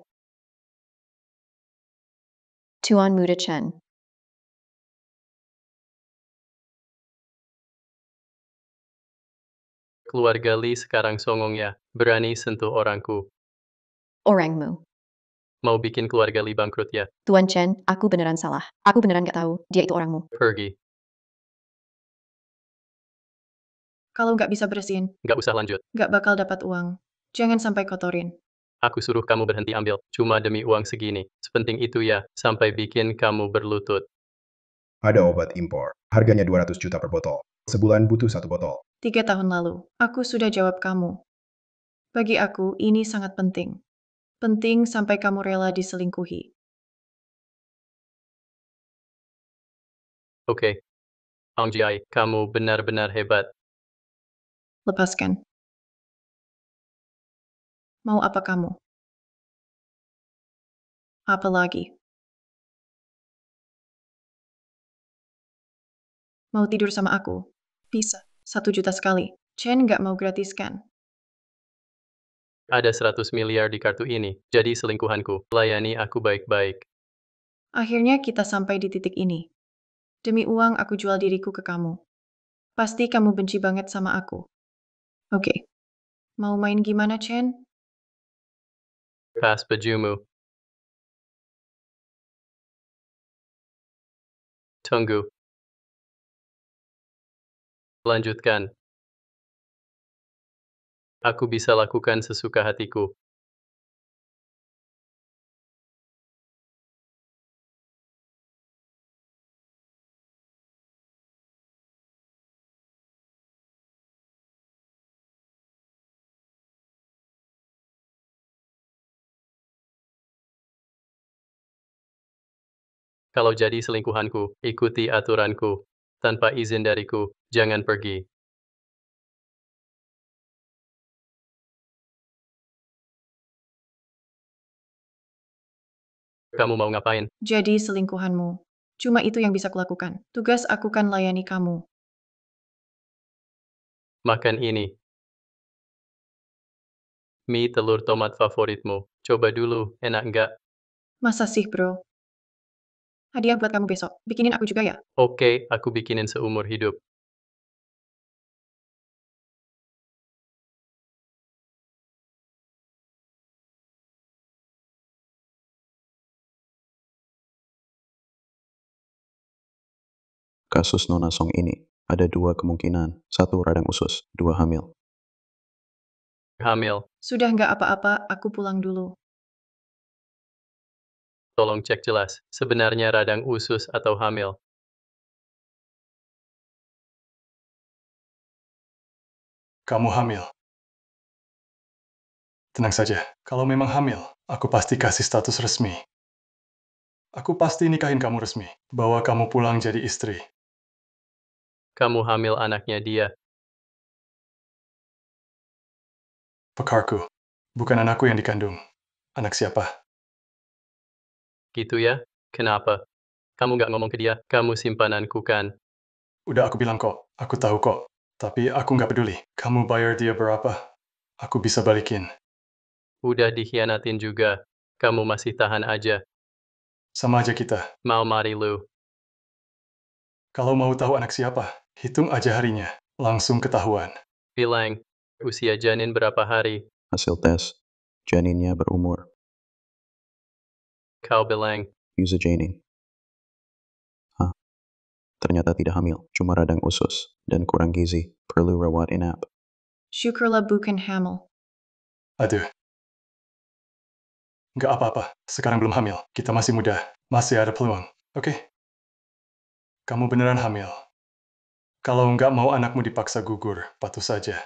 Tuan Muda Chen. keluarga Lee sekarang songong ya, berani sentuh orangku. Orangmu. Mau bikin keluarga Lee bangkrut ya, Tuan Chen, aku beneran salah. Aku beneran gak tahu, dia itu orangmu. pergi. Kalau nggak bisa bersihin, Nggak usah lanjut. nggak bakal dapat uang. Jangan sampai kotorin. Aku suruh kamu berhenti ambil, cuma demi uang segini. Sepenting itu ya, sampai bikin kamu berlutut. Ada obat impor. Harganya 200 juta per botol. Sebulan butuh 1 botol. 3 tahun lalu, aku sudah jawab kamu. Bagi aku, ini sangat penting. Penting sampai kamu rela diselingkuhi. Oke. Ong Jiai, kamu benar-benar hebat. Lepaskan. Mau apa kamu? Apa lagi? Mau tidur sama aku? Bisa. 1 juta sekali. Chen nggak mau gratiskan. Ada 100 miliar di kartu ini, jadi selingkuhanku. Layani aku baik-baik. Akhirnya kita sampai di titik ini. Demi uang aku jual diriku ke kamu. Pasti kamu benci banget sama aku. Oke. Mau main gimana, Chen? Pas bajumu. Tunggu. Lanjutkan. Aku bisa lakukan sesuka hatiku. Kalau jadi selingkuhanku, ikuti aturanku. Tanpa izin dariku, jangan pergi. Kamu mau ngapain? Jadi selingkuhanmu. Cuma itu yang bisa kulakukan. Tugas aku kan layani kamu. Makan ini. Mie telur tomat favoritmu. Coba dulu, enak nggak? Masa sih, bro? Hadiah buat kamu besok. Bikinin aku juga ya? Oke, aku bikinin seumur hidup. Kasus Nona Song ini ada 2 kemungkinan. 1 radang usus, 2 hamil. Hamil. Sudah nggak apa-apa, aku pulang dulu. Tolong cek jelas, sebenarnya radang usus atau hamil. Kamu hamil. Tenang saja, kalau memang hamil, aku pasti kasih status resmi. Aku pasti nikahin kamu resmi, bawa kamu pulang jadi istri. Kamu hamil anaknya dia. Pekarku, bukan anakku yang dikandung. Anak siapa? Gitu ya? Kenapa? Kamu nggak ngomong ke dia, kamu simpananku kan? Udah aku bilang kok, aku tahu kok. Tapi aku nggak peduli. Kamu bayar dia berapa? Aku bisa balikin. Udah dikhianatin juga. Kamu masih tahan aja. Sama aja kita. Mau mari lu. Kalau mau tahu anak siapa, hitung aja harinya. Langsung ketahuan. Bilang, usia janin berapa hari? Hasil tes, janinnya berumur. Kau bilang, User janin. Hah? Ternyata tidak hamil, cuma radang usus dan kurang gizi. Perlu rawat inap. Syukurlah bukan hamil. Aduh. Nggak apa-apa, sekarang belum hamil. Kita masih muda. Masih ada peluang. Oke? Kamu beneran hamil. Kalau nggak mau anakmu dipaksa gugur, patuh saja.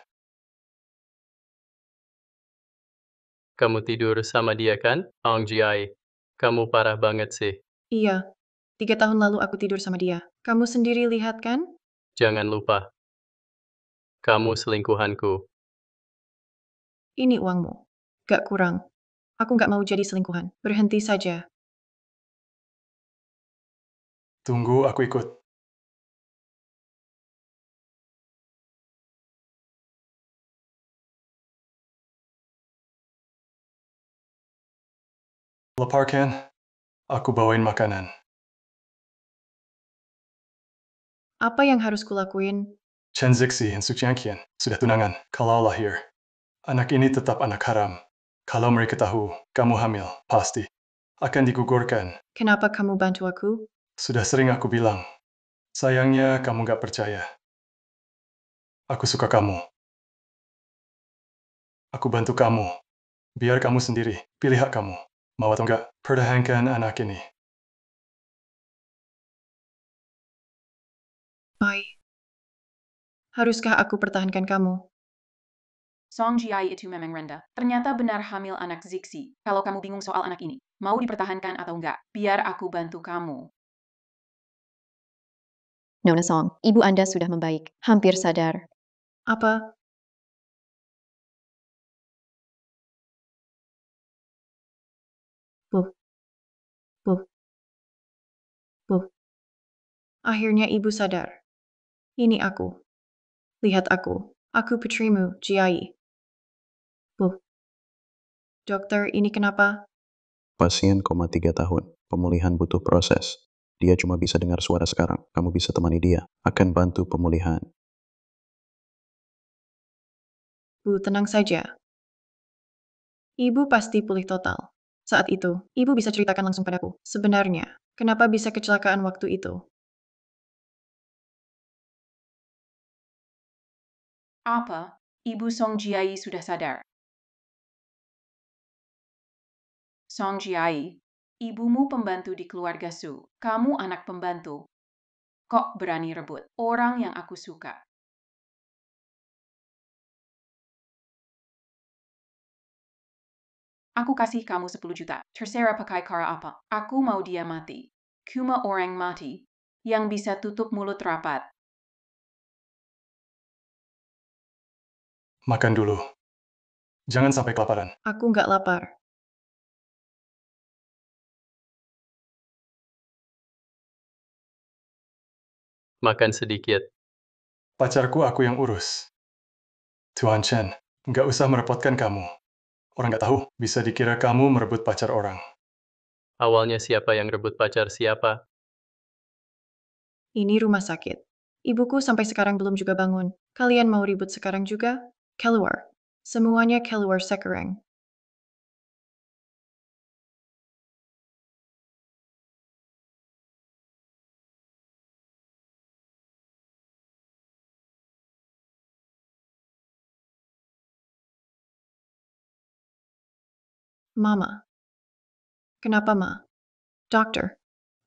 kamu tidur sama dia kan? Ong Jiai, kamu parah banget sih. Iya. 3 tahun lalu aku tidur sama dia. Kamu sendiri lihat kan? Jangan lupa. Kamu selingkuhanku. Ini uangmu. Gak kurang. Aku gak mau jadi selingkuhan. Berhenti saja. Tunggu, aku ikut. Lapar kan? Aku bawain makanan. Apa yang harus kulakuin? Chen Zixi dan Su Jiangqian sudah tunangan. Kalau lahir, anak ini tetap anak haram. Kalau mereka tahu kamu hamil, pasti akan digugurkan. Kenapa kamu bantu aku? Sudah sering aku bilang. Sayangnya kamu gak percaya. Aku suka kamu. Aku bantu kamu. Biar kamu sendiri pilih hak kamu. Mau atau enggak, pertahankan anak ini. Pai. Haruskah aku pertahankan kamu? Song Jiai itu memang rendah. Ternyata benar hamil anak Zixi. Kalau kamu bingung soal anak ini, mau dipertahankan atau enggak, biar aku bantu kamu. Nona Song, ibu Anda sudah membaik. Hampir sadar. Apa? Buh. Buh. Buh. Akhirnya ibu sadar. Ini aku. Lihat aku. Aku putrimu, Jiai. Buh. Dokter, ini kenapa? Pasien 3 tahun. Pemulihan butuh proses. Dia cuma bisa dengar suara sekarang. Kamu bisa temani dia. Akan bantu pemulihan. Bu, tenang saja. Ibu pasti pulih total. Saat itu, ibu bisa ceritakan langsung padaku. Sebenarnya, kenapa bisa kecelakaan waktu itu? Apa? Ibu Song Jiai sudah sadar. Song Jiai, ibumu pembantu di keluarga Su. Kamu anak pembantu. Kok berani rebut orang yang aku suka? Aku kasih kamu 10 juta. Terserah pakai cara apa. Aku mau dia mati. Cuma orang mati yang bisa tutup mulut rapat. Makan dulu. Jangan sampai kelaparan. Aku nggak lapar. Makan sedikit. Pacarku aku yang urus. Tuan Chen, nggak usah merepotkan kamu. Orang nggak tahu, bisa dikira kamu merebut pacar orang. Awalnya siapa yang rebut pacar siapa? Ini rumah sakit. Ibuku sampai sekarang belum juga bangun. Kalian mau ribut sekarang juga? Keluar. Semuanya keluar sekarang. Mama. Kenapa, Ma? Dokter.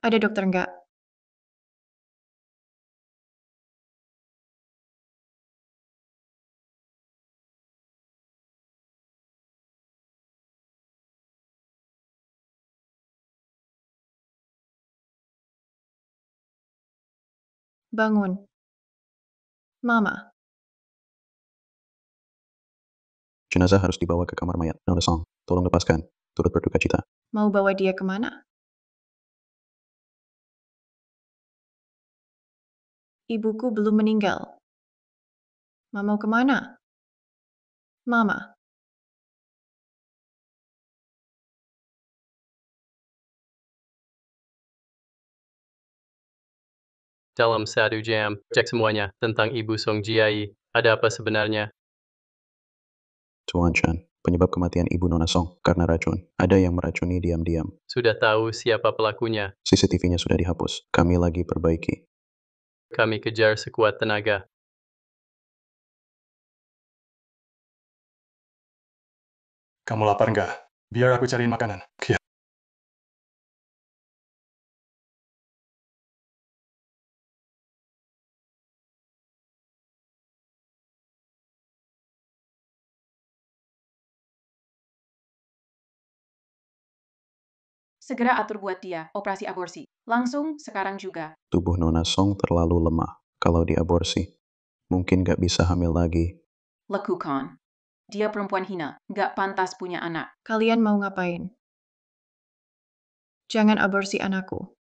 Ada dokter nggak? Bangun. Mama. Jenazah harus dibawa ke kamar mayat. Nona Song, tolong lepaskan. Turut berduka cita. Mau bawa dia kemana? Ibuku belum meninggal. Ma mau kemana? Mama. Dalam 1 jam, cek semuanya tentang Ibu Song Jiai. Ada apa sebenarnya? Tuan Chen, penyebab kematian Ibu Nona Song karena racun. Ada yang meracuni diam-diam. Sudah tahu siapa pelakunya. CCTV-nya sudah dihapus. Kami lagi perbaiki. Kami kejar sekuat tenaga. Kamu lapar nggak? Biar aku cariin makanan. Ya. Segera atur buat dia operasi aborsi. Langsung, sekarang juga. Tubuh Nona Song terlalu lemah. Kalau diaborsi, mungkin gak bisa hamil lagi. Lakukan. Dia perempuan hina, nggak pantas punya anak. Kalian mau ngapain? Jangan aborsi anakku.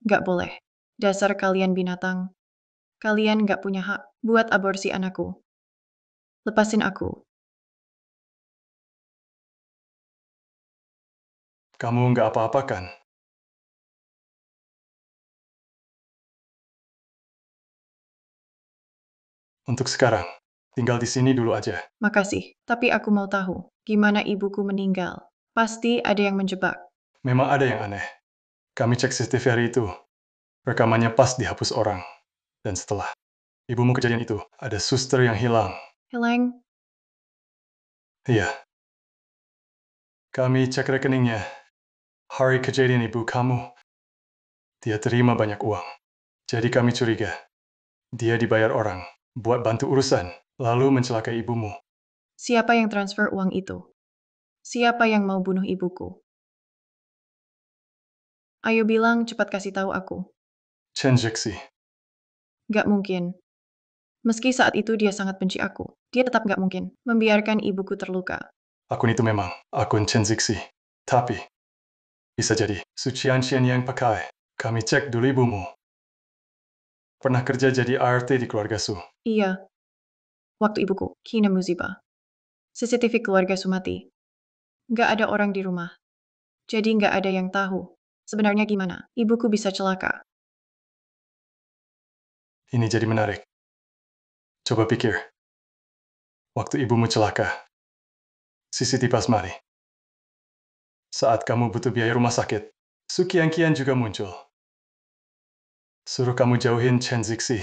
Nggak boleh. Dasar kalian binatang. Kalian nggak punya hak buat aborsi anakku. Lepasin aku. Kamu nggak apa-apa kan? Untuk sekarang, tinggal di sini dulu aja. Makasih, tapi aku mau tahu, gimana ibuku meninggal. Pasti ada yang menjebak. Memang ada yang aneh. Kami cek CCTV hari itu. Rekamannya pas dihapus orang. Dan setelah ibumu kejadian itu, ada suster yang hilang. Hilang? Iya. Kami cek rekeningnya. Hari kejadian ibu kamu, dia terima banyak uang. Jadi kami curiga, dia dibayar orang buat bantu urusan, lalu mencelakai ibumu. Siapa yang transfer uang itu? Siapa yang mau bunuh ibuku? Ayo bilang, cepat kasih tahu aku. Chen Jixi. Gak mungkin. Meski saat itu dia sangat benci aku, dia tetap gak mungkin membiarkan ibuku terluka. Akun itu memang akun Chen Jixi. Tapi, bisa jadi Su Qianqian yang pakai. Kami cek dulu ibumu. Pernah kerja jadi ART di keluarga Su. Iya. Waktu ibuku kena musibah. CCTV keluarga Sumati. Gak ada orang di rumah. Jadi gak ada yang tahu. Sebenarnya gimana ibuku bisa celaka. Ini jadi menarik. Coba pikir. Waktu ibumu celaka. CCTV pasmari. Saat kamu butuh biaya rumah sakit, Su Qianqian juga muncul. Suruh kamu jauhin Chen Jixi.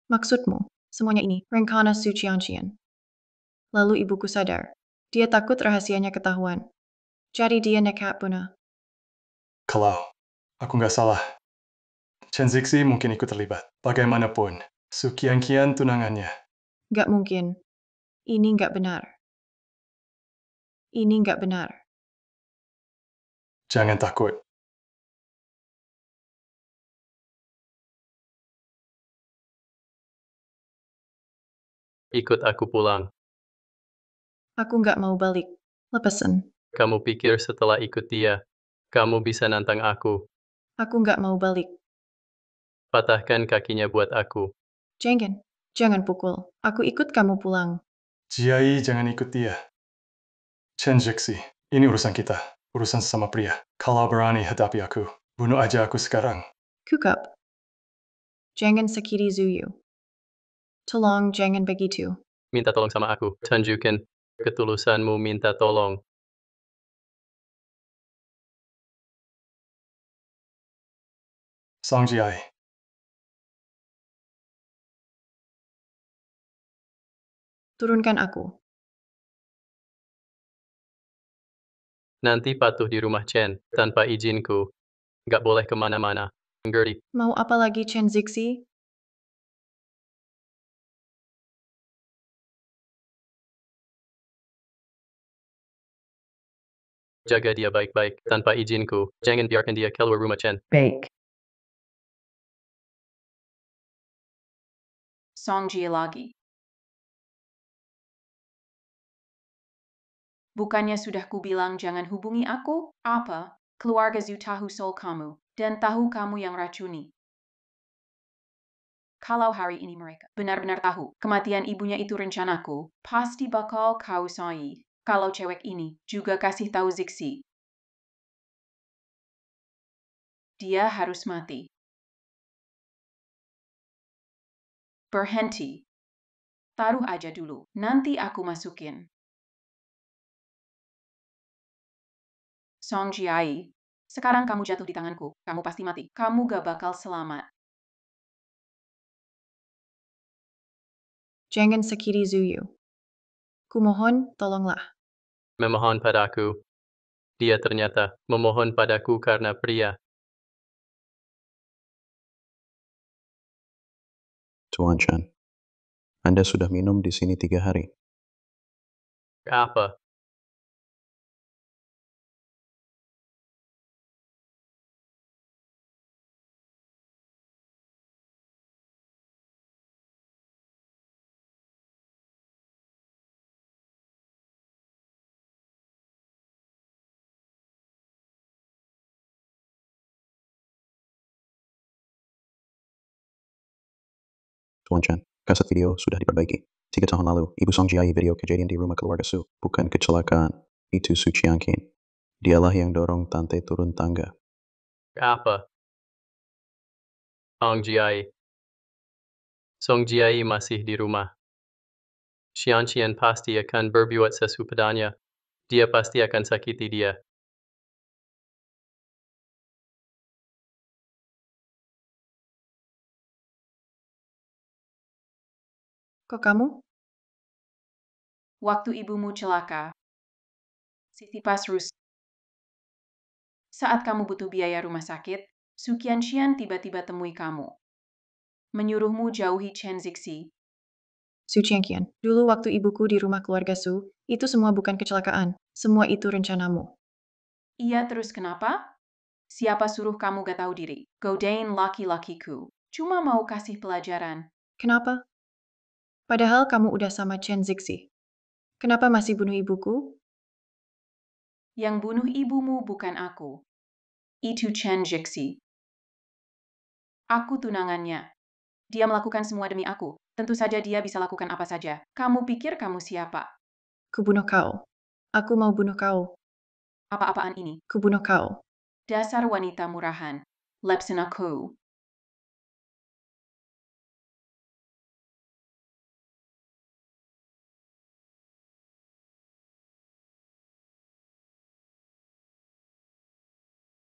Maksudmu, semuanya ini rencana Su Qianqian. Lalu ibuku sadar. Dia takut rahasianya ketahuan. Jadi dia nekat bunuh. Kalau aku nggak salah, Chen Jixi mungkin ikut terlibat. Bagaimanapun, Su Qianqian tunangannya. Gak mungkin. Ini gak benar. Ini gak benar. Jangan takut. Ikut aku pulang. Aku gak mau balik. Lepasan. Kamu pikir setelah ikut dia, kamu bisa nantang aku. Aku gak mau balik. Patahkan kakinya buat aku. Jangan. Jangan pukul. Aku ikut kamu pulang. Jiai jangan ikut dia. Chen Jixi, ini urusan kita. Urusan sesama pria. Kalau berani hadapi aku, bunuh aja aku sekarang. Kukap. Jangan sakiti Zuyu. Tolong jangan begitu. Minta tolong sama aku. Tunjukkan ketulusanmu minta tolong. Song Jiai, Turunkan aku. Nanti patuh di rumah Chen, tanpa izinku. Gak boleh kemana-mana. Ngerti? Mau apa lagi Chen Zixi? Jaga dia baik-baik, tanpa izinku. Jangan biarkan dia keluar rumah Chen. Baik. Song Jie lagi. Bukannya sudah kubilang jangan hubungi aku? Apa? Keluarga Zhu tahu soal kamu, dan tahu kamu yang racuni. Kalau hari ini mereka benar-benar tahu kematian ibunya itu rencanaku, pasti bakal kau soi. Kalau cewek ini juga kasih tahu Zixi. Dia harus mati. Berhenti. Taruh aja dulu, nanti aku masukin. Song Jiai, sekarang kamu jatuh di tanganku, kamu pasti mati. Kamu gak bakal selamat. Jangan sakiti Zuyu. Kumohon, tolonglah. Memohon padaku. Dia ternyata memohon padaku karena pria. Tuan Chen, Anda sudah minum di sini 3 hari. Apa? Tuan Chen, kaset video sudah diperbaiki. 3 tahun lalu, Ibu Song Jiai video kejadian di rumah keluarga Su. Bukan kecelakaan. Itu Su Qianqian. Dialah yang dorong Tante turun tangga. Apa? Ong Jiai. Song Jiai masih di rumah. Xianqian pasti akan berbuat sesuatu padanya. Dia pasti akan sakiti dia. Kok kamu? Waktu ibumu celaka, Sisyphus Rus. Saat kamu butuh biaya rumah sakit, Su Qianxian tiba-tiba temui kamu. Menyuruhmu jauhi Chen Zixi. Su Qianqian, dulu waktu ibuku di rumah keluarga Su, itu semua bukan kecelakaan. Semua itu rencanamu. Iya, terus kenapa? Siapa suruh kamu gak tahu diri? Godain laki-lakiku. Cuma mau kasih pelajaran. Kenapa? Padahal kamu udah sama Chen Zixi. Kenapa masih bunuh ibuku? Yang bunuh ibumu bukan aku. Itu Chen Zixi. Aku tunangannya. Dia melakukan semua demi aku. Tentu saja dia bisa lakukan apa saja. Kamu pikir kamu siapa? Kubunuh kau. Aku mau bunuh kau. Apa-apaan ini? Kubunuh kau. Dasar wanita murahan. Lepsin aku.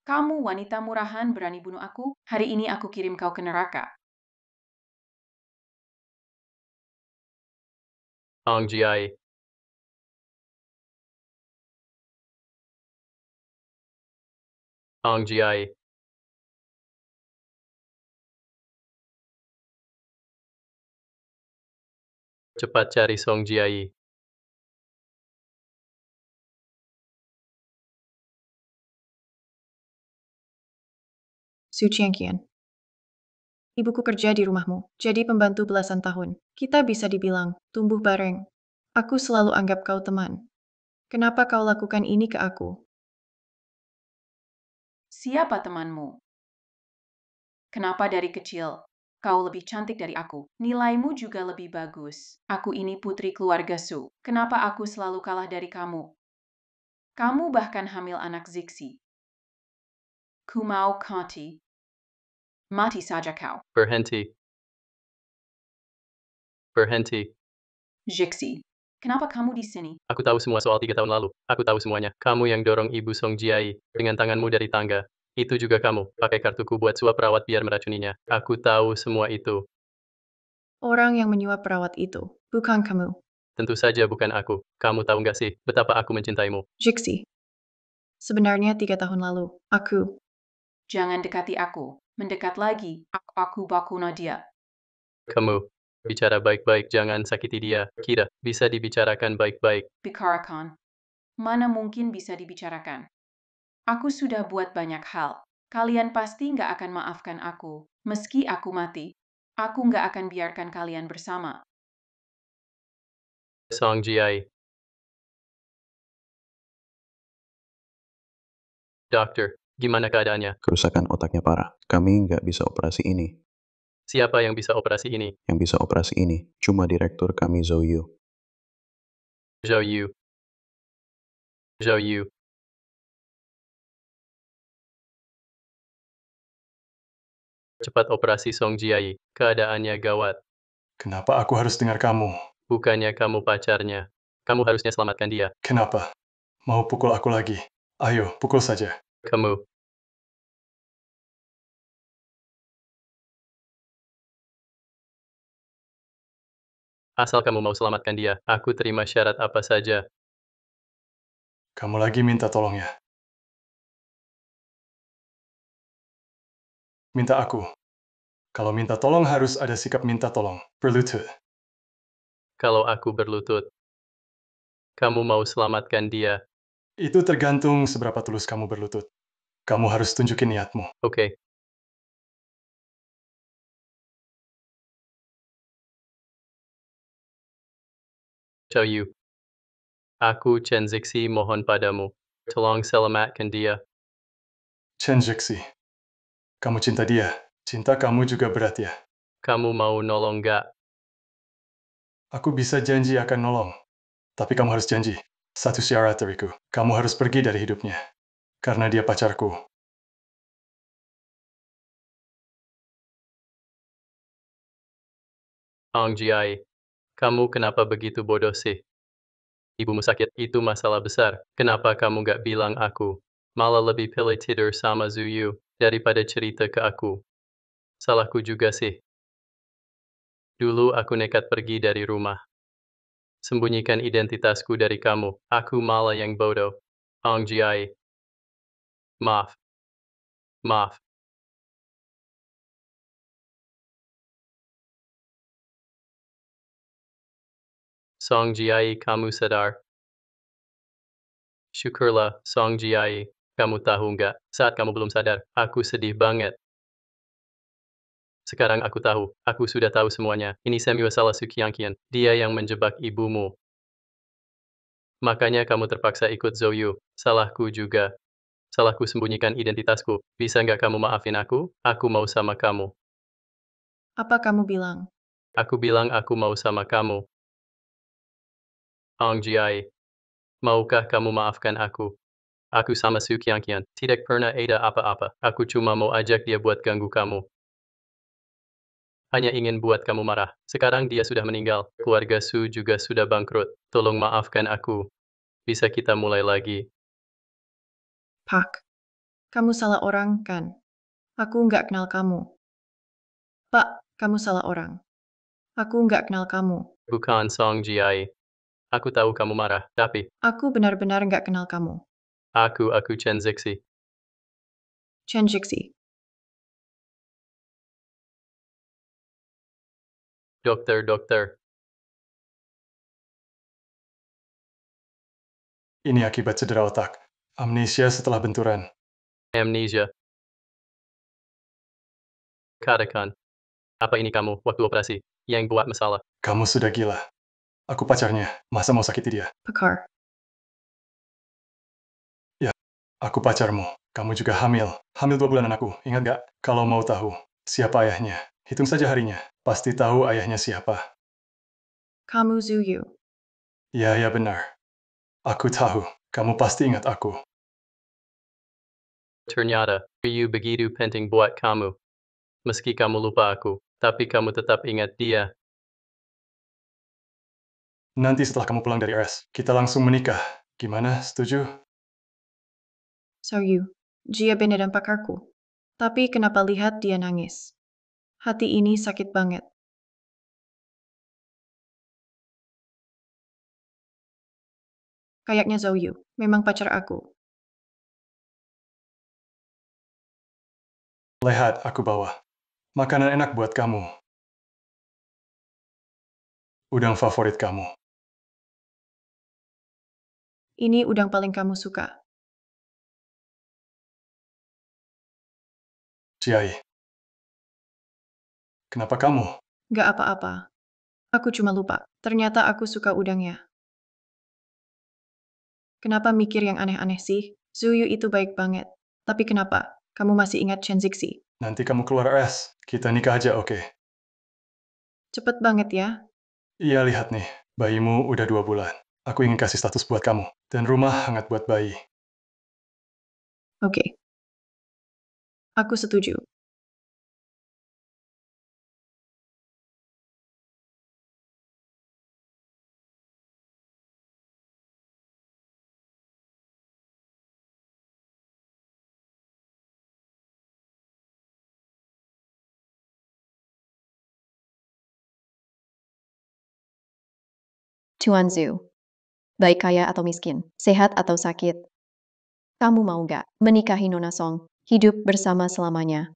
Kamu wanita murahan berani bunuh aku? Hari ini aku kirim kau ke neraka. Song Jiai. Song Jiai. Cepat cari Song Jiai. Su Qianqian. Ibuku kerja di rumahmu, jadi pembantu belasan tahun. Kita bisa dibilang, tumbuh bareng. Aku selalu anggap kau teman. Kenapa kau lakukan ini ke aku? Siapa temanmu? Kenapa dari kecil? Kau lebih cantik dari aku. Nilaimu juga lebih bagus. Aku ini putri keluarga Su. Kenapa aku selalu kalah dari kamu? Kamu bahkan hamil anak Zixi. Ku mau mati. Mati saja kau. Berhenti. Berhenti. Zixi. Kenapa kamu di sini? Aku tahu semua soal 3 tahun lalu. Aku tahu semuanya. Kamu yang dorong ibu Song Jiai dengan tanganmu dari tangga. Itu juga kamu. Pakai kartuku buat suap perawat biar meracuninya. Aku tahu semua itu. Orang yang menyuap perawat itu, bukan kamu. Tentu saja bukan aku. Kamu tahu nggak sih betapa aku mencintaimu? Zixi. Sebenarnya 3 tahun lalu, aku. Jangan dekati aku. Mendekat lagi, aku bakuna dia. Kamu. Bicara baik-baik, jangan sakiti dia. Kita bisa dibicarakan baik-baik. Bicarakan. Mana mungkin bisa dibicarakan? Aku sudah buat banyak hal. Kalian pasti nggak akan maafkan aku. Meski aku mati, aku nggak akan biarkan kalian bersama. Song Jiai. Dokter, gimana keadaannya? Kerusakan otaknya parah. Kami nggak bisa operasi ini. Siapa yang bisa operasi ini? Yang bisa operasi ini cuma direktur kami Zhou Yu. Zhou Yu. Zhou Yu. Cepat operasi Song Jiai. Keadaannya gawat. Kenapa aku harus dengar kamu? Bukannya kamu pacarnya. Kamu harusnya selamatkan dia. Kenapa? Mau pukul aku lagi? Ayo, pukul saja. Kamu. Asal kamu mau selamatkan dia, aku terima syarat apa saja. Kamu lagi minta tolong ya? Minta aku. Kalau minta tolong harus ada sikap minta tolong. Berlutut. Kalau aku berlutut, kamu mau selamatkan dia. Itu tergantung seberapa tulus kamu berlutut. Kamu harus tunjukin niatmu. Oke. Zhou Yu. Aku Chen Zixi mohon padamu. Tolong selamatkan dia. Chen Zixi. Kamu cinta dia. Cinta kamu juga berat ya. Kamu mau nolong gak? Aku bisa janji akan nolong. Tapi kamu harus janji. Satu syarat dariku. Kamu harus pergi dari hidupnya. Karena dia pacarku. Ong Jiai, kamu kenapa begitu bodoh sih? Ibumu sakit, itu masalah besar. Kenapa kamu gak bilang aku? Malah lebih pilih tidur sama Zuyu daripada cerita ke aku. Salahku juga sih. Dulu aku nekat pergi dari rumah. Sembunyikan identitasku dari kamu. Aku malah yang bodoh. Ong Jiai. Maaf. Maaf. Song Jiai, kamu sadar? Syukurlah, Song Jiai. Kamu tahu nggak, saat kamu belum sadar, aku sedih banget. Sekarang aku tahu, aku sudah tahu semuanya. Ini semua salah Sukiangkian. Dia yang menjebak ibumu. Makanya kamu terpaksa ikut Zouyu. Salahku juga. Salahku sembunyikan identitasku. Bisa nggak kamu maafin aku? Aku mau sama kamu. Apa kamu bilang? Aku bilang aku mau sama kamu. Ong Jiai, maukah kamu maafkan aku? Aku sama Sukiangkian, tidak pernah ada apa-apa. Aku cuma mau ajak dia buat ganggu kamu. Hanya ingin buat kamu marah. Sekarang dia sudah meninggal. Keluarga Su juga sudah bangkrut. Tolong maafkan aku. Bisa kita mulai lagi. Pak, kamu salah orang, kan? Aku nggak kenal kamu. Pak, kamu salah orang. Aku nggak kenal kamu. Bukan Song Jiai. Aku tahu kamu marah, tapi Aku benar-benar nggak kenal kamu. aku Chen Zixi. Chen Jixi. Dokter. Ini akibat cedera otak. Amnesia setelah benturan. Amnesia. Katakan. Apa ini kamu, waktu operasi, yang buat masalah? Kamu sudah gila. Aku pacarnya. Masa mau sakiti dia? Pekar. Aku pacarmu. Kamu juga hamil. Hamil 2 bulan anakku. Ingat gak? Kalau mau tahu, siapa ayahnya? Hitung saja harinya. Pasti tahu ayahnya siapa. Kamu Zuyu. Ya benar. Aku tahu. Kamu pasti ingat aku. Ternyata, Ryu begitu penting buat kamu. Meski kamu lupa aku, tapi kamu tetap ingat dia. Nanti setelah kamu pulang dari RS, kita langsung menikah. Gimana? Setuju? Zouyu. Dia beneran pakarku. Tapi kenapa lihat dia nangis? Hati ini sakit banget. Kayaknya Zouyu memang pacar aku. Lihat, aku bawa. Makanan enak buat kamu. Udang favorit kamu. Ini udang paling kamu suka. Jiai. Kenapa kamu? Gak apa-apa. Aku cuma lupa. Ternyata aku suka udangnya. Kenapa mikir yang aneh-aneh sih? Zuyu itu baik banget. Tapi kenapa? Kamu masih ingat Chen Zixi? Nanti kamu keluar RS. Kita nikah aja, oke? Cepet banget ya. Iya, lihat nih. Bayimu udah 2 bulan. Aku ingin kasih status buat kamu. Dan rumah hangat buat bayi. Oke. Aku setuju. Tuan Zhu, baik kaya atau miskin, sehat atau sakit. Kamu mau nggak menikahi Nona Song, hidup bersama selamanya?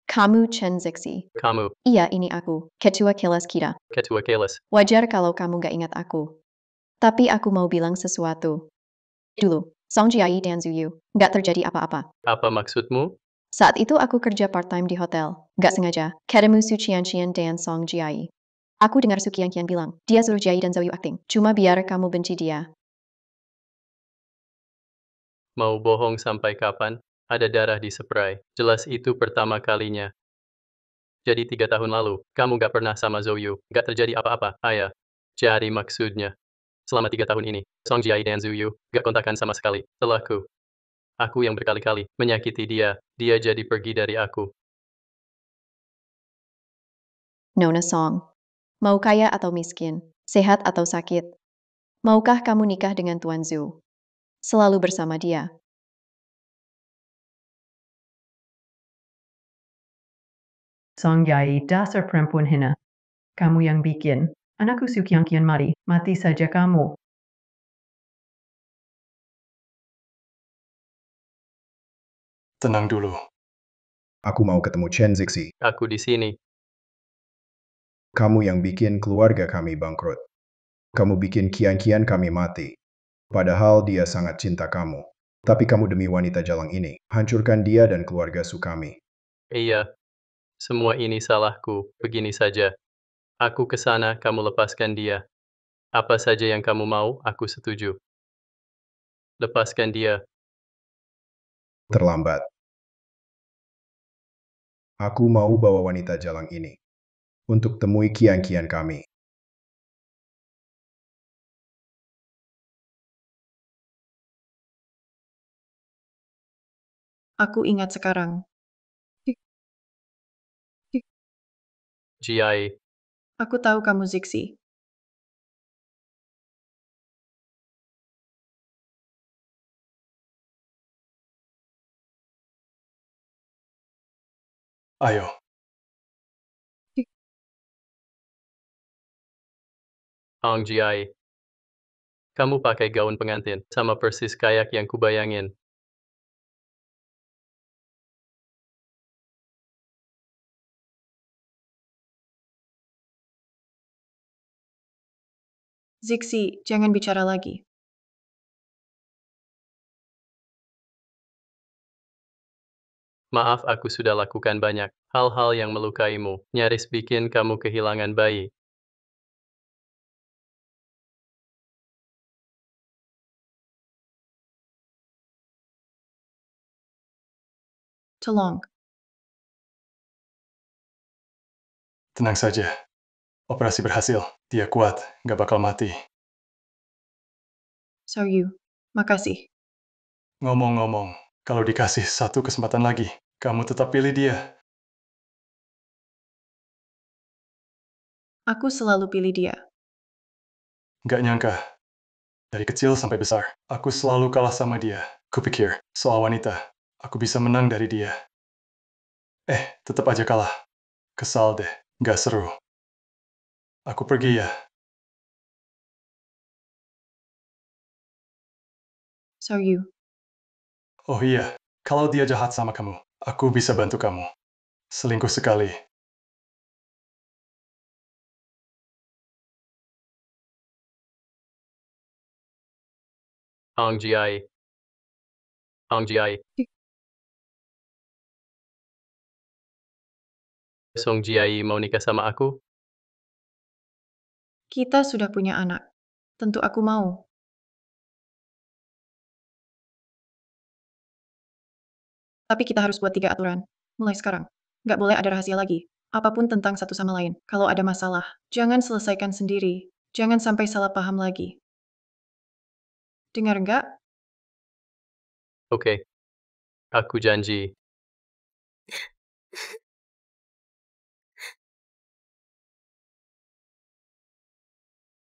Kamu Chen Zixi. Kamu, Iya, ini aku, ketua kelas kita. ketua kelas. Wajar kalau kamu nggak ingat aku. Tapi aku mau bilang sesuatu. Dulu, Song Jiai dan Zuyu, nggak terjadi apa-apa. Apa maksudmu? Saat itu aku kerja part-time di hotel. Nggak sengaja, ketemu Su Qianqian dan Song Jiai. Aku dengar Su Qianqian bilang, dia suruh Jiai dan Zuyu acting. Cuma biar kamu benci dia. Mau bohong sampai kapan? Ada darah di spray. Jelas itu pertama kalinya. Jadi 3 tahun lalu, kamu gak pernah sama Zouyu. Gak terjadi apa-apa, ayah. Jadi maksudnya, selama 3 tahun ini, Song Jiai dan Zuyu gak kontakkan sama sekali. Setelahku. Aku yang berkali-kali menyakiti dia. Dia jadi pergi dari aku. Nona Song. Mau kaya atau miskin? Sehat atau sakit? Maukah kamu nikah dengan Tuan Zhu? Selalu bersama dia. Song Yai, dasar perempuan hina. Kamu yang bikin. Anakku Su Qiangqian mati saja kamu. Tenang dulu. Aku mau ketemu Chen Zixi. Aku di sini. Kamu yang bikin keluarga kami bangkrut. Kamu bikin kian-kian kami mati. Padahal dia sangat cinta kamu. Tapi kamu demi wanita jalang ini, hancurkan dia dan keluarga Su kami. Iya. Semua ini salahku. Begini saja. Aku ke sana, kamu lepaskan dia. Apa saja yang kamu mau, aku setuju. Lepaskan dia. Terlambat. Aku mau bawa wanita jalang ini untuk temui kian-kian kami. Aku ingat sekarang. Jiai. Aku tahu kamu Zixi. Ayo. Ong Jiai. Kamu pakai gaun pengantin, sama persis kayak yang kubayangin. Zixi, jangan bicara lagi. Maaf, aku sudah lakukan banyak hal-hal yang melukaimu, nyaris bikin kamu kehilangan bayi. Tolong. Tenang saja. Operasi berhasil. Dia kuat, nggak bakal mati. Yu. Makasih. Ngomong-ngomong, kalau dikasih satu kesempatan lagi, kamu tetap pilih dia. Aku selalu pilih dia. Nggak nyangka. Dari kecil sampai besar, aku selalu kalah sama dia. Kupikir, soal wanita, aku bisa menang dari dia. Tetap aja kalah. Kesal deh, nggak seru. Aku pergi ya. Yu. Oh iya, kalau dia jahat sama kamu, aku bisa bantu kamu. Selingkuh sekali. Ong Jiai. Ong Jiai. Song Jiai mau nikah sama aku? Kita sudah punya anak. Tentu aku mau. Tapi kita harus buat 3 aturan. Mulai sekarang. Nggak boleh ada rahasia lagi. Apapun tentang satu sama lain. Kalau ada masalah, jangan selesaikan sendiri. Jangan sampai salah paham lagi. Dengar nggak? Oke. Aku janji.